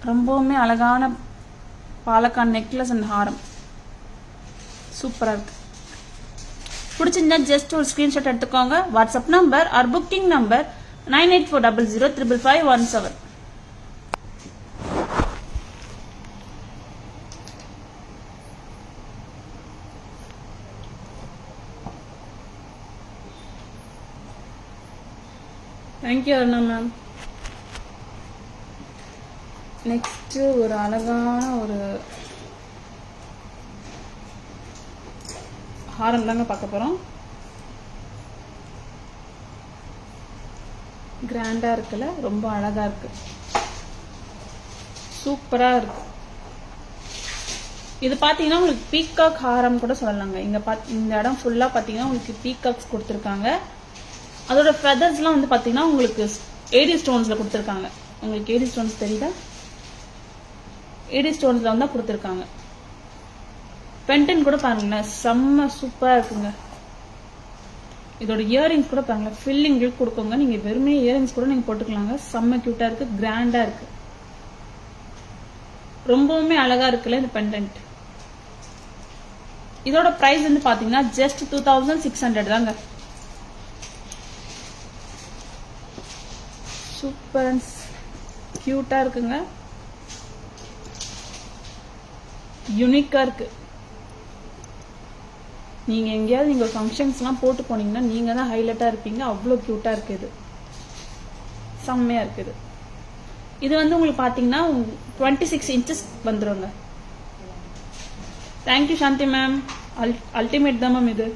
ரொம்பவுமே அழகான பாலக்கான் நெக்லஸ் அண்ட் ஹாரம் சூப்பரா இருக்கு. பிடிச்சிருந்தா ஜஸ்ட் ஒரு ஸ்கிரீன்ஷாட் எடுத்துக்கோங்க. WhatsApp number or booking number 9840055517. Thank you Aruna ma'am. Next ஒரு அழகான ஒரு ஹாரம் தாங்க பார்க்க போறோம். கிராண்டா இருக்குல்ல, ரொம்ப அழகா இருக்கு, சூப்பரா இருக்கு. இது பாத்தீங்கன்னா உங்களுக்கு பீகாக் ஹாரம் கூட சொல்லலாங்க. இந்த இடம் ஃபுல்லா பாத்தீங்கன்னா உங்களுக்கு பீகாக்ஸ் கொடுத்துருக்காங்க. அதோட ஃபெதர்ஸ்லாம் வந்து பாத்தீங்கன்னா உங்களுக்கு ஏடி ஸ்டோன்ஸ்ல கொடுத்துருக்காங்க. உங்களுக்கு ஏடி ஸ்டோன்ஸ் தெரியுதா? ஏடி ஸ்டோன்ஸ்ல வந்து கொடுத்துருக்காங்க. பென்டன் கூட பாருங்களேன், செம்ம சூப்பரா இருக்குங்க. இதோட இயரிங்ஸ் கூட பாருங்களேன், ஃபில்லிங் கொடுக்குங்க. நீங்க வெறுமே இயரிங்ஸ் கூட நீங்க போட்டுக்கலாங்க. செம்ம கியூட்டா இருக்கு, கிராண்டா இருக்கு, ரொம்பவுமே அழகா இருக்குல்ல இந்த பெண்டன்ட். இதோட பிரைஸ் வந்து பாத்தீங்கன்னா ஜஸ்ட் 2600 தாங்க. சூப்பர் அண்ட் கியூட்டா இருக்குங்க, யூனிக்கா இருக்கு. நீங்க எங்கேயாவது நீங்க ஃபங்க்ஷன்ஸ்லாம் போட்டு போனீங்கன்னா நீங்க தான் ஹைலைட்டா இருப்பீங்க. அவ்வளோ கியூட்டா இருக்குது, செம்மையா இருக்குது. இது வந்து உங்களுக்கு பாத்தீங்கன்னா 26 inches வந்துருங்க. Thank you Shanti ma'am. அல்டிமேட் தான் மேம். இது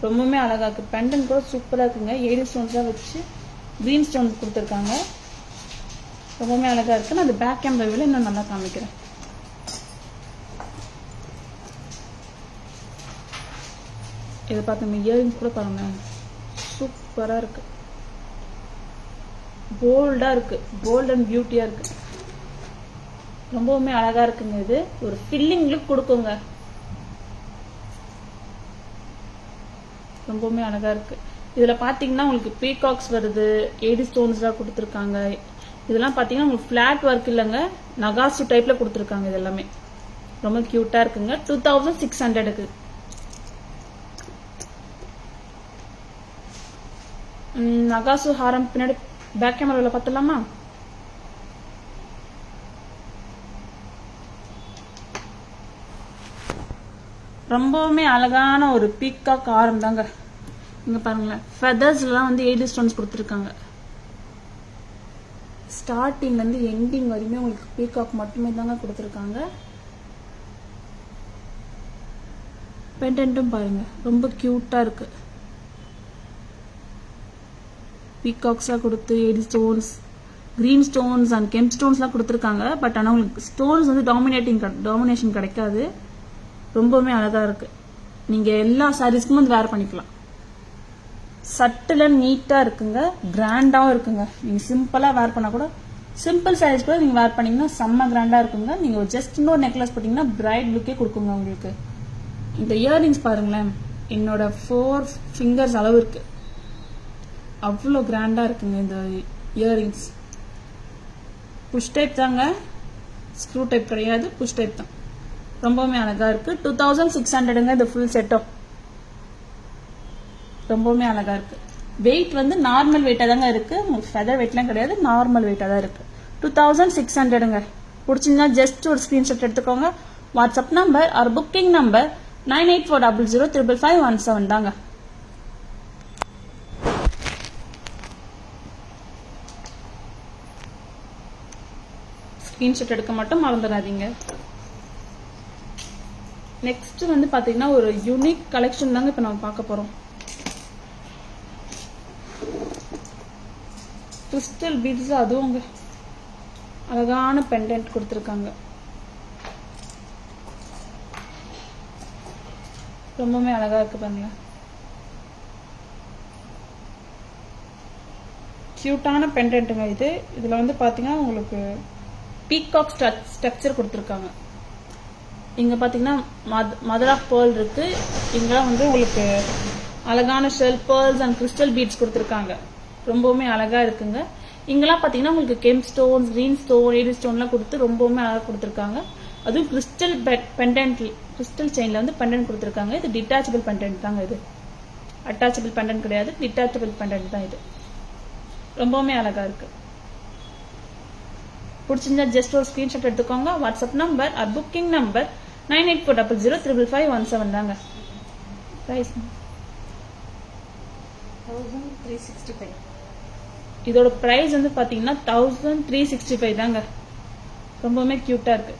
ரொம்பவுமே அழகா இருக்கு. பெண்டன் கூட சூப்பரா இருக்குங்க. ஏடி ஸ்டோன்ஸா வச்சு கிரீன் ஸ்டோன்ஸ் கொடுத்துருக்காங்க. ரொம்பவுமே அழகா இருக்கு. நான் அது பேக் கேமராவில் இன்னும் நல்லா காமிக்கிறேன். இதை பார்த்து இயரிங்ஸ் கூட பாருங்க, சூப்பரா இருக்கு, போல்டா இருக்கு, போல்ட் அண்ட் பியூட்டியா இருக்கு. ரொம்பவுமே அழகா இருக்குங்க. இது ஒரு ஃபில்லிங் லுக் கொடுக்குங்க. ரொம்பவுமே அழகா இருக்கு. இதுல பாத்தீங்கன்னா உங்களுக்கு பீகாக்ஸ் வருது, ஏடி ஸ்டோன்ஸ் எல்லாம் கொடுத்துருக்காங்க. இதெல்லாம் பாத்தீங்கன்னா உங்களுக்கு பிளாட் ஒர்க் இல்லைங்க, நகாசு டைப்ல கொடுத்துருக்காங்க. இது எல்லாமே ரொம்ப கியூட்டா இருக்குங்க. 2600க்கு. நகாசு ஹாரம் பின்னாடி பேக் கேமராவில் பார்த்துலாமா? ரொம்பவுமே அழகான ஒரு பீகாக் ஹாரம் தாங்க. இங்க பாருங்களேன், ஃபெதர்ஸ்லாம் வந்து ஏடி ஸ்டோன்ஸ் கொடுத்துருக்காங்க. ஸ்டார்டிங்ல இருந்து எண்டிங் வரையுமே உங்களுக்கு பீகாக் மட்டுமே தாங்க கொடுத்துருக்காங்க. பெண்டன்ட்டும் பாருங்க, ரொம்ப கியூட்டா இருக்கு. பீகாக்ஸ்லாம் கொடுத்து AD stones, green stones and gem ஸ்டோன்ஸ்லாம் கொடுத்துருக்காங்க. பட் ஆனால் உங்களுக்கு ஸ்டோன்ஸ் வந்து டாமினேஷன் கிடைக்காது. ரொம்பவுமே அழகா இருக்கு. நீங்க எல்லா சாரீஸ்க்கும் வந்து வேர் பண்ணிக்கலாம். சட்டில் நீட்டா இருக்குங்க, கிராண்டாவும் இருக்குங்க. நீங்க சிம்பிளா வேர் பண்ணா கூட, சிம்பிள் சாரீஸ் கூட நீங்க வேர் பண்ணீங்கன்னா செம்ம கிராண்டா இருக்குங்க. நீங்க ஜஸ்ட் இன்னொரு நெக்லஸ் போட்டீங்கன்னா பிரைட் லுக்கே கொடுக்குங்க உங்களுக்கு. இந்த இயரிங்ஸ் பாருங்களேன், என்னோட 4 fingers அளவு இருக்கு. அவ்வளோ கிராண்டா இருக்குங்க இந்த இயரிங்ஸ். புஷ் டைப் தாங்க, ஸ்க்ரூ டைப் கிடையாது, புஷ் டைப் தான். ரொம்பவுமே அழகா இருக்கு. 2600ங்க இந்த ஃபுல் செட்டும். ரொம்பவுமே அழகா இருக்கு. வெயிட் வந்து நார்மல் வெயிட்டா தாங்க இருக்கு, உங்களுக்கு ஃபெதர் வெயிட்லாம் கிடையாது, நார்மல் வெயிட்டா தான் இருக்கு. 2600ங்க. பிடிச்சிருந்தா ஜஸ்ட் ஒரு ஸ்கிரீன்ஷாட் எடுத்துக்கோங்க. WhatsApp number or booking number 9840055517 தாங்க. ஸ்கிரீன்ஷாட் எடுக்க மட்டும் மறந்துடாதீங்க. நெக்ஸ்ட் வந்து பாத்தீங்கன்னா ஒரு யூனிக் கலெக்ஷன் தாங்க இப்ப நம்ம பார்க்க போறோம். கிறிஸ்டல் பீட்ஸ், அதுவும் அழகான பெண்டன்ட் கொடுத்துருக்காங்க. ரொம்பவுமே அழகா இருக்கு பாருங்க. கியூட்டான பெண்டன்ட்டுங்க இது. இதுல வந்து பாத்தீங்கன்னா உங்களுக்கு பீகாக் ஸ்ட்ரக்சர் கொடுத்துருக்காங்க. இங்க பாத்தீங்கன்னா மதர் ஆஃப் பேர்ல் இருக்கு. இங்கெல்லாம் வந்து உங்களுக்கு அழகான shell pearls and crystal beads கொடுத்துருக்காங்க. ரொம்பவுமே அழகா இருக்குங்க. இங்கெல்லாம் பாத்தீங்கன்னா உங்களுக்கு gem stones, green stone, AD ஸ்டோன்லாம் கொடுத்து ரொம்பவுமே அழகா கொடுத்துருக்காங்க. அதுவும் கிறிஸ்டல் பெண்டன்ட், கிறிஸ்டல் செயின்ல வந்து பெண்டன்ட் கொடுத்துருக்காங்க. இது டிட்டாச்சபிள் பெண்டன்ட் தாங்க. இது அட்டாச்சபிள் பெண்டன்ட் கிடையாது, டிட்டாச்சபிள் பெண்டன்ட் தான் இது. ரொம்பவுமே அழகா இருக்கு. பிடிச்சிருந்தா ஜஸ்ட் ஒரு ஸ்கிரீன்ஷாட் எடுத்துக்கோங்க. WhatsApp number or booking number 9840055517 தாங்க. பிரைஸ் 1365. இதோட பிரைஸ் வந்து பாத்தீங்கன்னா 1365 தாங்க. ரொம்பவுமே கியூட்டா இருக்கு.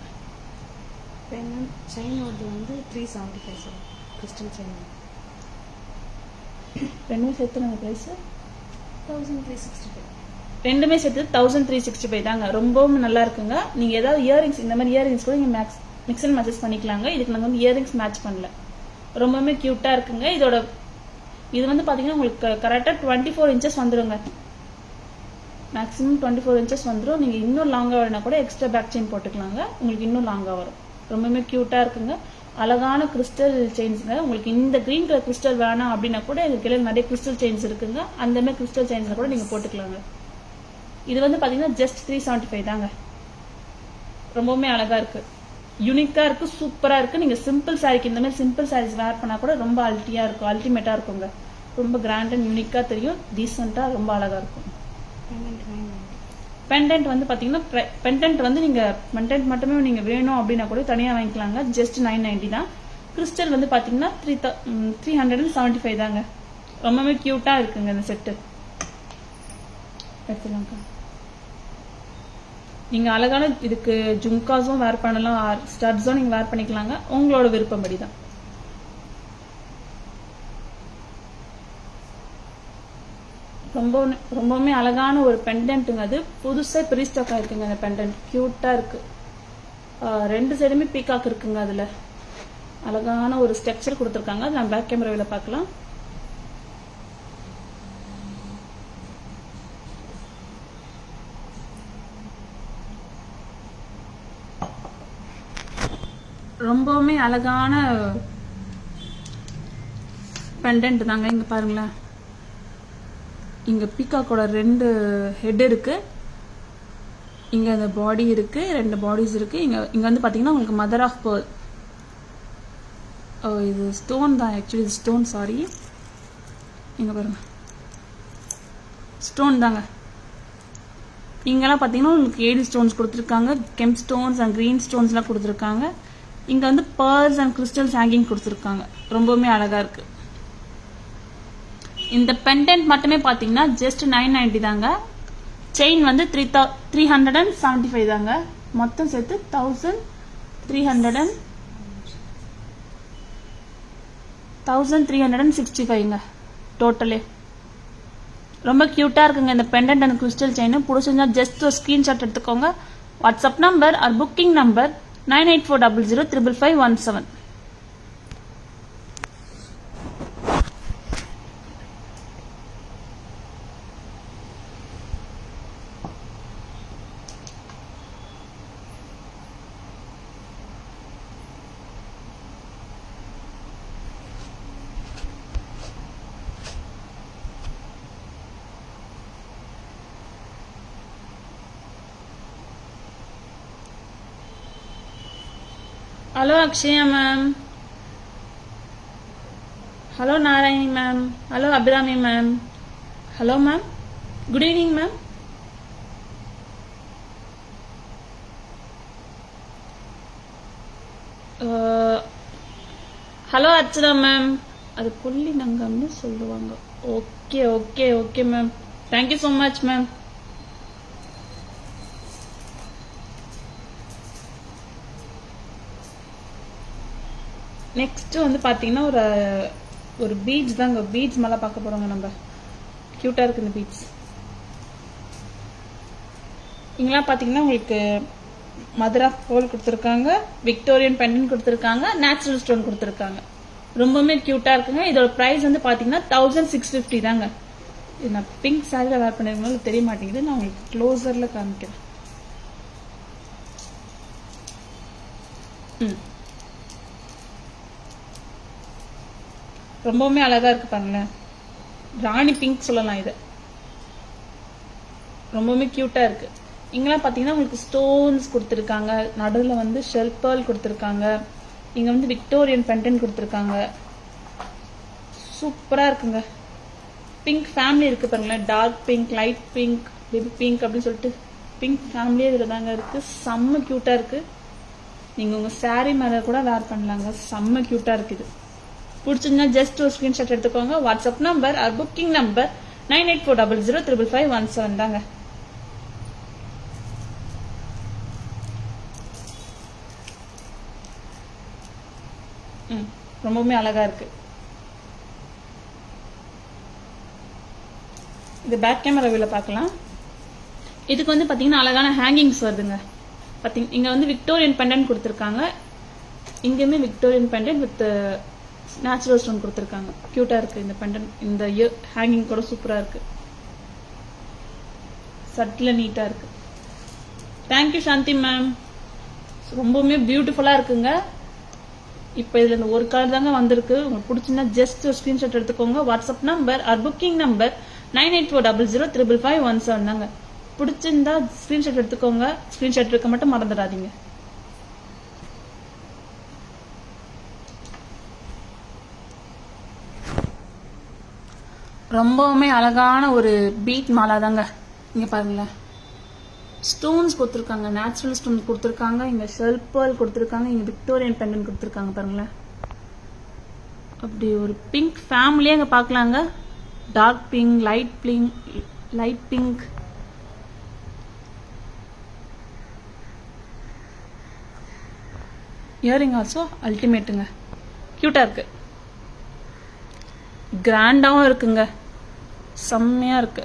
செயின் வந்து 375 சார். கிறிஸ்டல் செயின் ரெண்டுமே சேர்த்து நாங்கள் பிரைஸ் 1365. ரெண்டுமே சேர்த்து 1365 தாங்க. ரொம்பவும் நல்லா இருக்குங்க. நீங்க ஏதாவது இயரிங்ஸ், இந்த மாதிரி இயரிங்ஸ் கூட நீங்க மிக்ஸ் அண்ட் மேட்சஸ் பண்ணிக்கலாங்க. இதுக்கு நாங்கள் வந்து இயரிங்ஸ் மேட்ச் பண்ணல. ரொம்பவுமே கியூட்டா இருக்குங்க. இது வந்து பாத்தீங்கன்னா உங்களுக்கு கரெக்டா 24 இன்ச்சஸ் வந்துருங்க. மேக்ஸிமம் 24 இன்ச்சஸ் வந்துடும். நீங்க இன்னும் லாங்கா வேணா கூட எக்ஸ்ட்ரா பேக் செயின் போட்டுக்கலாங்க. உங்களுக்கு இன்னும் லாங்கா வரும். ரொம்பவுமே கியூட்டா இருக்குங்க. அழகான கிறிஸ்டல் செயின்ஸ்ங்க. உங்களுக்கு இந்த கிரீன் கலர் கிறிஸ்டல் வேணாம் அப்படின்னா கூட இதுக்கு நிறைய கிறிஸ்டல் செயின்ஸ் இருக்குங்க. அந்த மாதிரி கிறிஸ்டல் செயின்ஸ் கூட நீங்க போட்டுக்கலாங்க. இது வந்து பாத்தீங்கன்னா ஜஸ்ட் 375 தாங்க. ரொம்பவுமே அழகா இருக்கு, யூனிக்கா இருக்கு, சூப்பரா இருக்கு. நீங்க சிம்பிள் சாரிக்கு இந்த மாதிரி சிம்பிள் சாரீஸ் வேர் பண்ணா கூட ரொம்ப அல்ட்டியா இருக்கும், அல்டிமேட்டா இருக்குங்க. ரொம்ப கிராண்ட் அண்ட் யூனிக்கா தெரியும், டீசெண்டா ரொம்ப அழகா இருக்கும். பெண்டன்ட் வந்து பாத்தீங்கன்னா பெண்டன்ட் வந்து நீங்க பெண்டன்ட் மட்டுமே நீங்க வேணும் அப்படின்னா கூட தனியா வாங்கிக்கலாங்க. ஜஸ்ட் 990 தான். கிறிஸ்டல் வந்து பாத்தீங்கன்னா 375 தாங்க. ரொம்பவே கியூட்டா இருக்குங்க இந்த செட்டு. எடுத்துலாங்க. நீங்க அழகான இதுக்கு ஜும்காஸும் வேர் பண்ணலாம், ஸ்டட்ஸும் நீங்க வேர் பண்ணிக்கலாங்க. உங்களோட விருப்பப்படி தான். ரொம்பவுமே அழகான ஒரு பெண்டன்ட்டுங்க. அது புதுசா இப்போ ரீஸ்டாக் ஆயிருக்குங்க. அந்த பெண்டன்ட் கியூட்டா இருக்கு. ரெண்டு சைடுமே பீகாக் இருக்குங்க. அதுல அழகான ஒரு ஸ்ட்ரக்சர் கொடுத்துருக்காங்க. அது நம்ம பேக் கேமராவில் பார்க்கலாம். ரொம்பவுமே அழகான பெண்டன்ட் தாங்க. இங்க பாருங்களேன், இங்க பீகாக்கோட 2 ஹெட் இருக்கு. இங்க அந்த பாடி இருக்கு, 2 பாடிஸ் இருக்கு. இங்க வந்து பாத்தீங்கன்னா உங்களுக்கு மதர் ஆஃப் பேர்ல். இது ஸ்டோன் தான், ஆக்சுவலி இது ஸ்டோன், சாரி. இங்க பாருங்க, ஸ்டோன் தாங்க. இங்கெல்லாம் பாத்தீங்கன்னா உங்களுக்கு ஏடி ஸ்டோன்ஸ் கொடுத்துருக்காங்க, gem stones and green stones எல்லாம் கொடுத்துருக்காங்க. இங்க வந்து பேர்ல்ஸ் அண்ட் கிறிஸ்டல்ஸ் ஹேங்கிங் கொடுத்துருக்காங்க. ரொம்பவுமே அழகா இருக்கு. இந்த பெண்டன்ட் மட்டுமே பாத்தீங்கன்னா ஜஸ்ட் 990 தாங்க. செயின் வந்து 375 தாங்க. மொத்தம் சேர்த்து 1365 டோட்டலே. ரொம்ப கியூட்டா இருக்குங்க இந்த பெண்டன்ட் அண்ட் கிறிஸ்டல் செயின். பிடிச்சிருந்தா ஜஸ்ட் ஒரு ஸ்கிரீன்ஷாட் எடுத்துக்கோங்க. WhatsApp number or booking number 9840055517. Hello Akshaya ma'am. Hello Narayani ma'am. Hello Abhirami ma'am. Hello ma'am. Good evening ma'am. Hello Archana ma'am. அது புள்ளி நங்கம்னு சொல்லுவாங்க. Okay ma'am. Thank you so much ma'am. Next வந்து பாத்தீங்கன்னா ஒரு beads தாங்க. Beads மேல பார்க்க போறோங்க நம்ம. கியூட்டா இருக்கு இந்த பீட்ஸ். இங்கெல்லாம் பார்த்தீங்கன்னா உங்களுக்கு மதுரா போல் கொடுத்துருக்காங்க, விக்டோரியன் பெண்டன் கொடுத்துருக்காங்க, நேச்சுரல் ஸ்டோன் கொடுத்துருக்காங்க. ரொம்பவுமே கியூட்டா இருக்குங்க. இதோட பிரைஸ் வந்து பாத்தீங்கன்னா 1650 தாங்க. இது நான் பிங்க் சாரில வேர் பண்ணிருக்கனால தெரிய மாட்டேங்குது. நான் உங்களுக்கு க்ளோசர்ல காமிக்கிறேன். ரொம்பவுமே அழகா இருக்கு பாருங்களேன். ராணி பிங்க் சொல்லலாம் இது. ரொம்பவுமே கியூட்டா இருக்கு. இங்கெல்லாம் பாத்தீங்கன்னா உங்களுக்கு ஸ்டோன்ஸ் கொடுத்துருக்காங்க, நடுவில் வந்து ஷெல் பேர்ல் கொடுத்துருக்காங்க, இங்க வந்து விக்டோரியன் பெண்டன் கொடுத்துருக்காங்க. சூப்பரா இருக்குங்க. பிங்க் ஃபேமிலி இருக்கு பாருங்களேன். Dark pink, light pink, baby pink அப்படின்னு சொல்லிட்டு பிங்க் ஃபேமிலியே இதுல தாங்க இருக்கு. செம்ம கியூட்டா இருக்கு. நீங்க உங்க சாரி மேல கூட வேர் பண்ணலாங்க. செம்ம கியூட்டா இருக்குது. பிடிச்சிருந்தா ஜஸ்ட் ஒரு ஸ்கிரீன்ஷாட் எடுத்துக்கோங்க. WhatsApp number or booking number 9840055517 தாங்க. ரொம்பவுமே அழகா இருக்கு. இது பேக் கேமரா வியூல பார்க்கலாம். இதுக்கு வந்து பாத்தீங்கன்னா அழகான ஹேங்கிங்ஸ் வருதுங்க. பாத்தீங்க இங்க வந்து விக்டோரியன் பெண்டன்ட் கொடுத்துருக்காங்க. இங்கேயுமே Victorian pendant with natural stone கொடுத்துருக்காங்க. கியூட்டா இருக்கு இந்த பெண்டன்ட். இந்த ஹேங்கிங் கூட சூப்பரா இருக்கு. சட்டில நீட்டா இருக்கு. Thank you Shanti ma'am. ரொம்பவுமே பியூட்டிஃபுல்லா இருக்குங்க. இப்போ இதுல இந்த ஒரு கலர் தாங்க வந்திருக்கு. உங்களுக்கு பிடிச்சிருந்தா ஜஸ்ட் ஒரு ஸ்கிரீன்ஷாட் எடுத்துக்கோங்க. WhatsApp number or booking number 9840055517 தாங்க. பிடிச்சிருந்தா ஸ்கிரீன்ஷாட் எடுத்துக்கோங்க. ஸ்கிரீன்ஷாட் எடுக்க மட்டும் மறந்துடாதீங்க. ரொம்பவுமே அழகான ஒரு பீட் மாலா தாங்க. இங்க பாருங்களேன். ஸ்டோன்ஸ் கொடுத்துருக்காங்க, நேச்சுரல் ஸ்டோன் கொடுத்துருக்காங்க, இங்க ஷெல் பேர்ல் கொடுத்துருக்காங்க, இங்க விக்டோரியன் பெண்டன் கொடுத்துருக்காங்க பாருங்களேன். அப்படி ஒரு பிங்க் ஃபேமிலியே அங்க பார்க்கலாங்க. Dark pink, light pink. Earring also அல்டிமேட்டுங்க. கியூட்டா இருக்கு. கிராண்டாவும் இருக்குங்க. செம்மையா இருக்கு.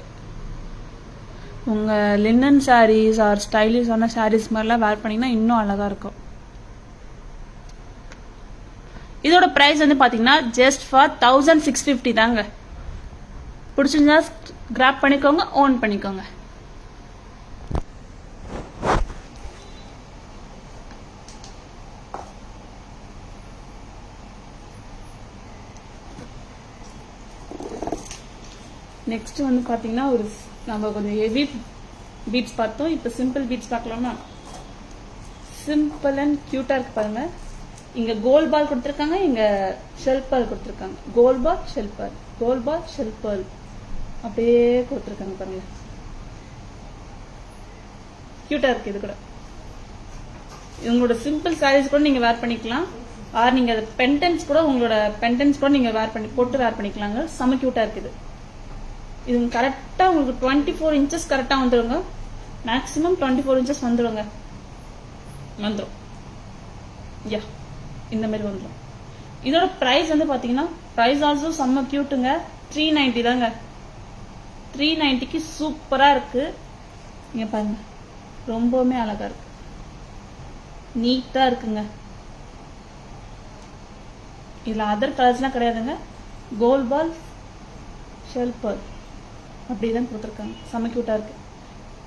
உங்க லினன் சாரீஸ் ஆர் ஸ்டைலிஷான சாரீஸ் மாதிரிலாம் வேர் பண்ணீங்கன்னா இன்னும் அழகா இருக்கும். இதோட பிரைஸ் வந்து பாத்தீங்கன்னா ஜஸ்ட் ஃபார் 1650 தாங்க. பிடிச்சிருந்தா கிராப் பண்ணிக்கோங்க, ஓன் பண்ணிக்கோங்க. நெக்ஸ்ட் வந்து பாத்தீங்கன்னா ஒரு நம்ம கொஞ்சம் ஹெவி பீட்ஸ் பார்த்தோம். இப்போ சிம்பிள் பீட்ஸ் பார்க்கலாமா? சிம்பிள் அண்ட் கியூட்டா இருக்கு பாருங்க. இங்க கோல்ட் பால் கொடுத்துருக்காங்க, இங்க ஷெல் பால் கொடுத்துருக்காங்க. கோல்ட் பால், ஷெல் பால், கோல்ட் பால், ஷெல் பால் அப்படியே கொடுத்துருக்காங்க பாருங்க. கியூட்டா இருக்கு. இது கூட உங்களோட சிம்பிள் சாரீஸ் கூட நீங்க வேர் பண்ணிக்கலாம். ஆர் நீங்க பென்டன்ஸ் கூட உங்களோட பென்டன்ஸ் கூட நீங்க வேர் பண்ணி போட்டு வேர் பண்ணிக்கலாங்க. செம கியூட்டா இருக்குது. இது கரெக்டா உங்களுக்கு 24 இன்ச்சஸ் கரெக்டா வந்துருங்க. மேக்ஸிமம் 24 இன்ச்சஸ் வந்துடும். யா இந்த மாதிரி வந்துடும். இதோட பிரைஸ் வந்து பாத்தீங்கன்னா பிரைஸ் ஆல்சோ செம்ம கியூட்டுங்க. 390 தாங்க. 390க்கு சூப்பரா இருக்கு. இங்க பாருங்க, ரொம்பவுமே அழகா இருக்கு. நீட்டா இருக்குங்க. இதுல அதர் கலர்ஸ்லாம் கிடையாதுங்க. கோல்ட் பால், ஷெல் பால் அப்படிதான் கொடுத்துருக்காங்க. செம்ம கியூட்டா இருக்கு.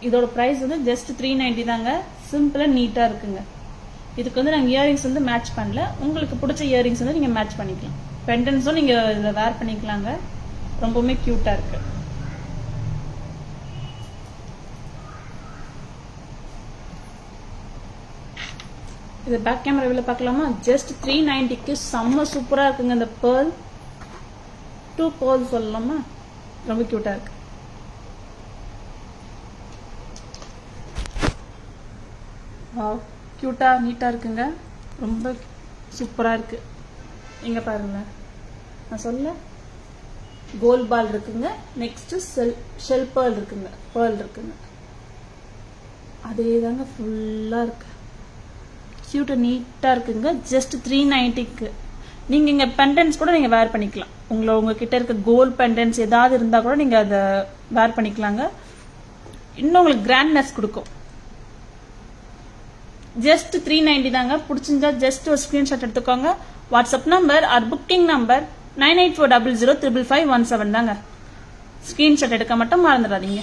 இதோட பிரைஸ் வந்து ஜஸ்ட் 390 தாங்க. சிம்பிளா நீட்டா இருக்குங்க. இதுக்கு வந்து நாங்க இயரிங்ஸ் வந்து மேட்ச் பண்ணல. உங்களுக்கு பிடிச்ச இயரிங்ஸ் வந்து நீங்க மேட்ச் பண்ணிக்கலாம். பெண்டன்ஸும் நீங்க இதுல வேர் பண்ணிக்கலாங்க. ரொம்பவுமே கியூட்டா இருக்கு. இது பேக் கேமரா வியூல பார்க்கலாமா? ஜஸ்ட் 390க்கு செம்ம சூப்பரா இருக்குங்க. இந்த பேர்ல் 2 பேர்ல் சொல்லலாமா? ரொம்ப கியூட்டா இருக்கு. கியூட்டா நீட்டா இருக்குங்க. ரொம்ப சூப்பரா இருக்கு. இங்க பாருங்க, நான் சொல்ல கோல்ட் பால் இருக்குங்க. நெக்ஸ்ட் ஷெல் பேர்ல் இருக்குங்க. அதே தாங்க ஃபுல்லா இருக்கு. கியூட்டா நீட்டா இருக்குங்க. ஜஸ்ட் 390க்கு நீங்க இங்க பெண்டன்ஸ் கூட நீங்க வேர் பண்ணிக்கலாம். உங்ககிட்ட இருக்க கோல்ட் பெண்டன்ஸ் ஏதாவது இருந்தா கூட நீங்க அதை வேர் பண்ணிக்கலாங்க. இன்னும் உங்களுக்கு கிராண்ட்னஸ் கொடுக்கும். ஜஸ்ட் 390 தாங்க. பிடிச்சிருந்தா ஜஸ்ட் ஒரு ஸ்கிரீன்ஷாட் எடுத்துக்கோங்க. WhatsApp number or booking number 9840055517 தாங்க. ஸ்கிரீன்ஷாட் எடுக்க மட்டும் மறந்துடாதீங்க.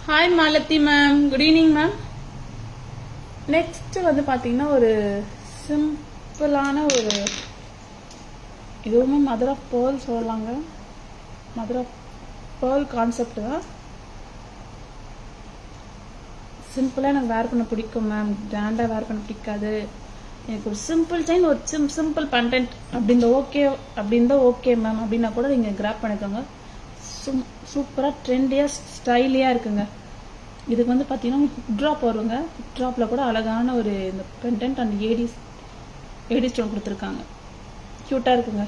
Hi Malathi ma'am, good evening ma'am. Next வந்து பாத்தீங்கன்னா ஒரு சிம்பிளான ஒரு இதுவுமே மதர் ஆஃப் பேர்ல் சொல்லலாங்க. மதர் ஆஃப் பேர்ல் கான்செப்ட் தான். சிம்பிளாக எனக்கு வேர் பண்ண பிடிக்கும் மேம், கிராண்டாக வேர் பண்ண பிடிக்காது. எனக்கு ஒரு சிம்பிள் செயின், ஒரு சிம்பிள் கண்டென்ட் அப்படின்ற ஓகே மேம் அப்படின்னா கூட நீங்கள் கிராப் பண்ணிக்கோங்க. சூப்பராக ட்ரெண்டியாக ஸ்டைலியாக இருக்குங்க. இதுக்கு வந்து பார்த்தீங்கன்னா ஹிப் ட்ராப் வருங்க. ஹிப் ட்ராப்பில் கூட அழகான ஒரு இந்த பெண்டன்ட் அண்ட் ஏடி ஸ்டோன் கொடுத்துருக்காங்க. க்யூட்டாக இருக்குங்க,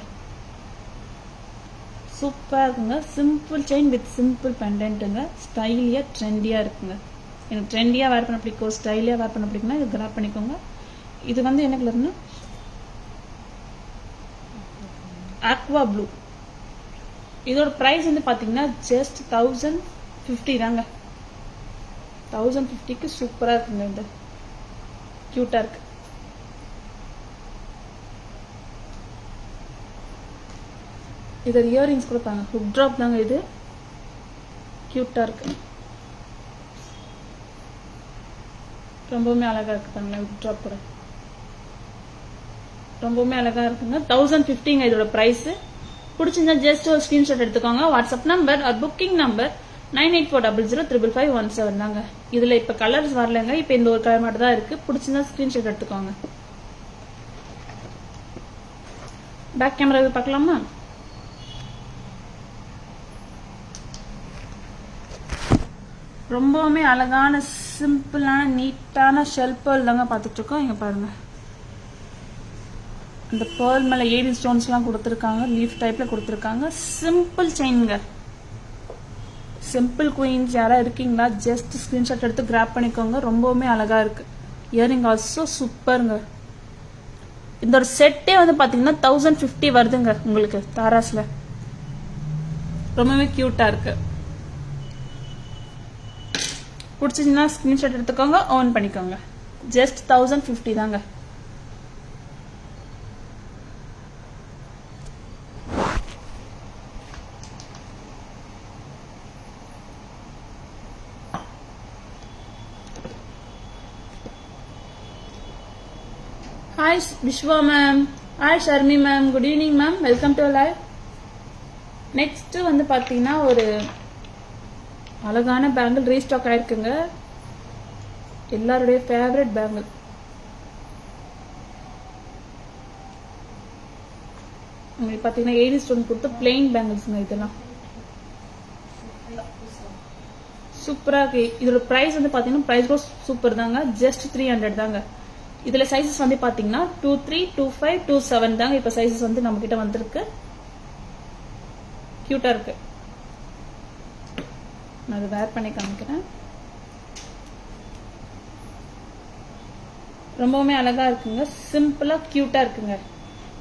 சூப்பராக இருக்குங்க. சிம்பிள் செயின் வித் சிம்பிள் பெண்டன்ட்டுங்க. ஸ்டைலியாக ட்ரெண்டியாக இருக்குங்க. எனக்கு ட்ரெண்டியாக வேர் பண்ண பிடிக்கும், ஸ்டைலியாக வேர் பண்ண பிடிக்கும்னா இது கிராப் பண்ணிக்கோங்க. இது வந்து என்ன கலர்னா ஆக்வா ப்ளூ. இதோட ப்ரைஸ் வந்து பார்த்தீங்கன்னா ஜஸ்ட் 1050 தாங்க. 1050க்கு சூப்பராக இருக்குங்க. இது க்யூட்டாக இருக்கு. இது இயரிங்ஸ் கொடுப்பாங்க. ஹுக் ட்ராப் தாங்க. இது க்யூட்டாக இருக்கு, ரொம்பவுமே அழகா இருக்கு. பாருங்க, ஹுக் ட்ராப் கூட ரொம்பவுமே அழகா இருக்குங்க. 1050ங்க இதோட ப்ரைஸ். பிடிச்சிருந்தா ஜஸ்ட் ஒரு ஸ்கிரீன்ஷாட் எடுத்துக்கோங்க. WhatsApp number or booking number 9840055517 தாங்க. இதுல இப்ப கலர்ஸ் வரலங்க. இப்ப இந்த ஒரு கலர் மட்டும் தான் இருக்கு. பிடிச்சிருந்தா ஸ்கிரீன்ஷாட் எடுத்துக்கோங்க. பேக் கேமரா பார்க்கலாமா? ரொம்பவுமே அழகான சிம்பிளான நீட்டான ஷெல் பேர்ல் தாங்க பார்த்துட்டு இருக்கோம். இங்க பாருங்க, இந்த பேர்ல் மேல ஏடி ஸ்டோன்ஸ்லாம் கொடுத்துருக்காங்க. லீஃப் டைப்ல கொடுத்துருக்காங்க. சிம்பிள் செயின்ங்க. சிம்பிள் குயின்ஸ் யாரா இருக்கீங்களா, ஜஸ்ட் ஸ்கிரீன்ஷாட் எடுத்து கிராப் பண்ணிக்கோங்க. ரொம்பவுமே அழகா இருக்கு. இயரிங் ஆல்சோ சூப்பருங்க. இந்த ஒரு செட்டே வந்து பாத்தீங்கன்னா 1050 வருதுங்க உங்களுக்கு தாராஸ்ல. ரொம்பவே கியூட்டா இருக்கு. பிடிச்சிருந்தா ஸ்கிரீன்ஷாட் எடுத்துக்கோங்க, ஆன் பண்ணிக்கோங்க. ஜஸ்ட் 1050 தாங்க. Hi Vishwa ma'am, hi Sharmi ma'am, good evening ma'am, welcome to live. Next வந்து பாத்தீங்கன்னா ஒரு அழகான பேங்கிள் ரீஸ்டாக் ஆயிருக்குங்க. எல்லாருடைய ஃபேவரட் பேங்கிள். உங்களுக்கு பாத்தீங்கன்னா ஏடி ஸ்டோன் கொடுத்து பிளெயின் பேங்கிள்ஸ்ங்க. இதெல்லாம் சூப்பரா இருக்கு. இதோட பிரைஸ் வந்து பாத்தீங்கன்னா பிரைஸ் கூட சூப்பர் தாங்க. ஜஸ்ட் 300 தாங்க. இதுல சைசஸ் வந்து பாத்தீங்கன்னா 23, 25, 27 தாங்க. இப்ப சைசஸ் வந்து நம்ம கிட்ட வந்திருக்கு. கியூட்டா இருக்கு. நான் அதை வேர் பண்ணி காமிக்கிறேன். ரொம்பவுமே அழகா இருக்குங்க. சிம்பிளா கியூட்டா இருக்குங்க.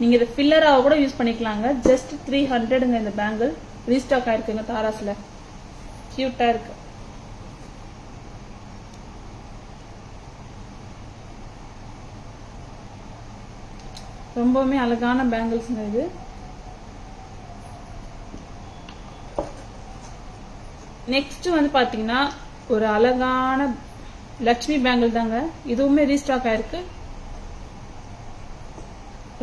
நீங்க இதை ஃபில்லராக கூட யூஸ் பண்ணிக்கலாங்க. ஜஸ்ட் 300ங்க இந்த பேங்கிள். ரீஸ்டாக் ஆயிருக்குங்க தாராஸ்ல. கியூட்டா இருக்கு. ரொம்பவுமே அழகான பேங்கிள்ஸ்ங்க இது. நெக்ஸ்ட் வந்து பாத்தீங்கன்னா ஒரு அழகான லக்ஷ்மி பேங்கிள் தாங்க. இதுவுமே ரீஸ்டாக் ஆயிருக்கு.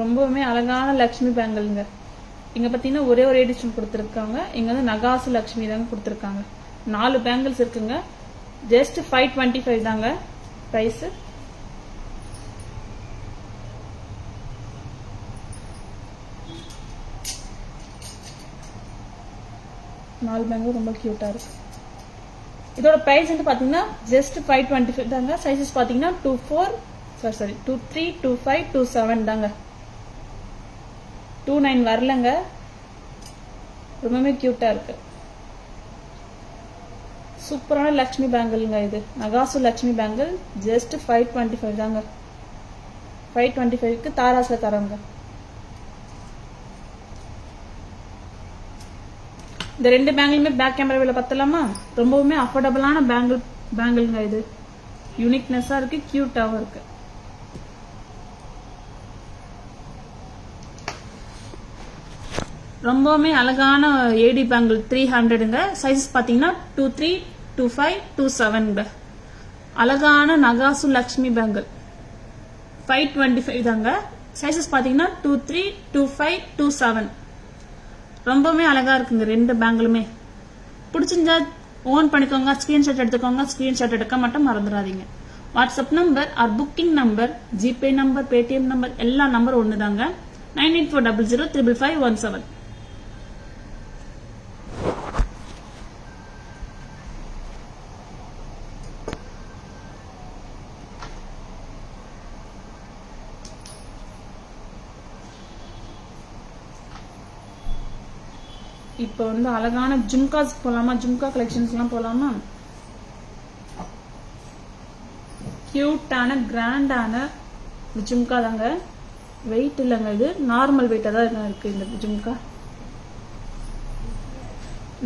ரொம்பவுமே அழகான லக்ஷ்மி பேங்கிள்ங்க. இங்க பாத்தீங்கன்னா ஒரே ஒரு எடிஷன் கொடுத்துருக்காங்க. இங்க வந்து நகாசு லக்ஷ்மி தாங்க கொடுத்துருக்காங்க. 4 பேங்கிள்ஸ் இருக்குங்க. ஜஸ்ட் 525 தாங்க பிரைஸ். நாலு பேங்கிள் ரொம்ப கியூட்டா இருக்கு. இதோட பிரைஸ் வந்து பாத்தீங்கன்னா ஜஸ்ட் 525 தாங்க. சைசஸ் பாத்தீங்கன்னா 23, 25, 27 தாங்க. 29 வரலங்க. ரொம்பவே கியூட்டா இருக்கு. சூப்பரான லக்ஷ்மி பேங்கிள்ங்க இது. நகாசு லக்ஷ்மி பேங்கிள். ஜஸ்ட் 525 தாங்க. 525க்கு தாராஸ்ல தரோங்க. இந்த ரெண்டு பேங்கிளுமே பேக் கேமராவில் பத்தலாமா? ரொம்பவுமே அஃபோர்டபுளான பேங்கிள்ங்க. இது யூனிக்னஸா இருக்கு, கியூட்டாவும் இருக்கு. ரொம்பவுமே அழகான ஏடி பேங்கிள் 300ங்க. சைஸஸ் பாத்தீங்கன்னா 23, 25, 27. அழகான நகாசு லக்ஷ்மி பேங்கிள் 525 தாங்க. சைஸஸ் பாத்தீங்கன்னா 23, 25, 27. ரொம்பவுமே அழகா இருக்குங்க ரெண்டு பேங்கிளுமே. பிடிச்சிருந்தா ஓன் பண்ணிக்கோங்க, ஸ்கிரீன்ஷாட் எடுத்துக்கோங்க. ஸ்கிரீன்ஷாட் எடுக்க மட்டும் மறந்துடாதீங்க. WhatsApp number or booking number, GPay number, Paytm number எல்லா நம்பரும் ஒண்ணுதாங்க. 9840055517. இப்போ வந்து அழகான ஜும்காஸ் போலாமா? ஜும்கா கலெக்ஷன்ஸ் எல்லாம் போலாமா? கியூட்டான கிராண்டான ஜும்கா தாங்க. வெயிட் இல்லைங்க, இது நார்மல் வெயிட்டா தான் இருக்கு. இந்த ஜும்கா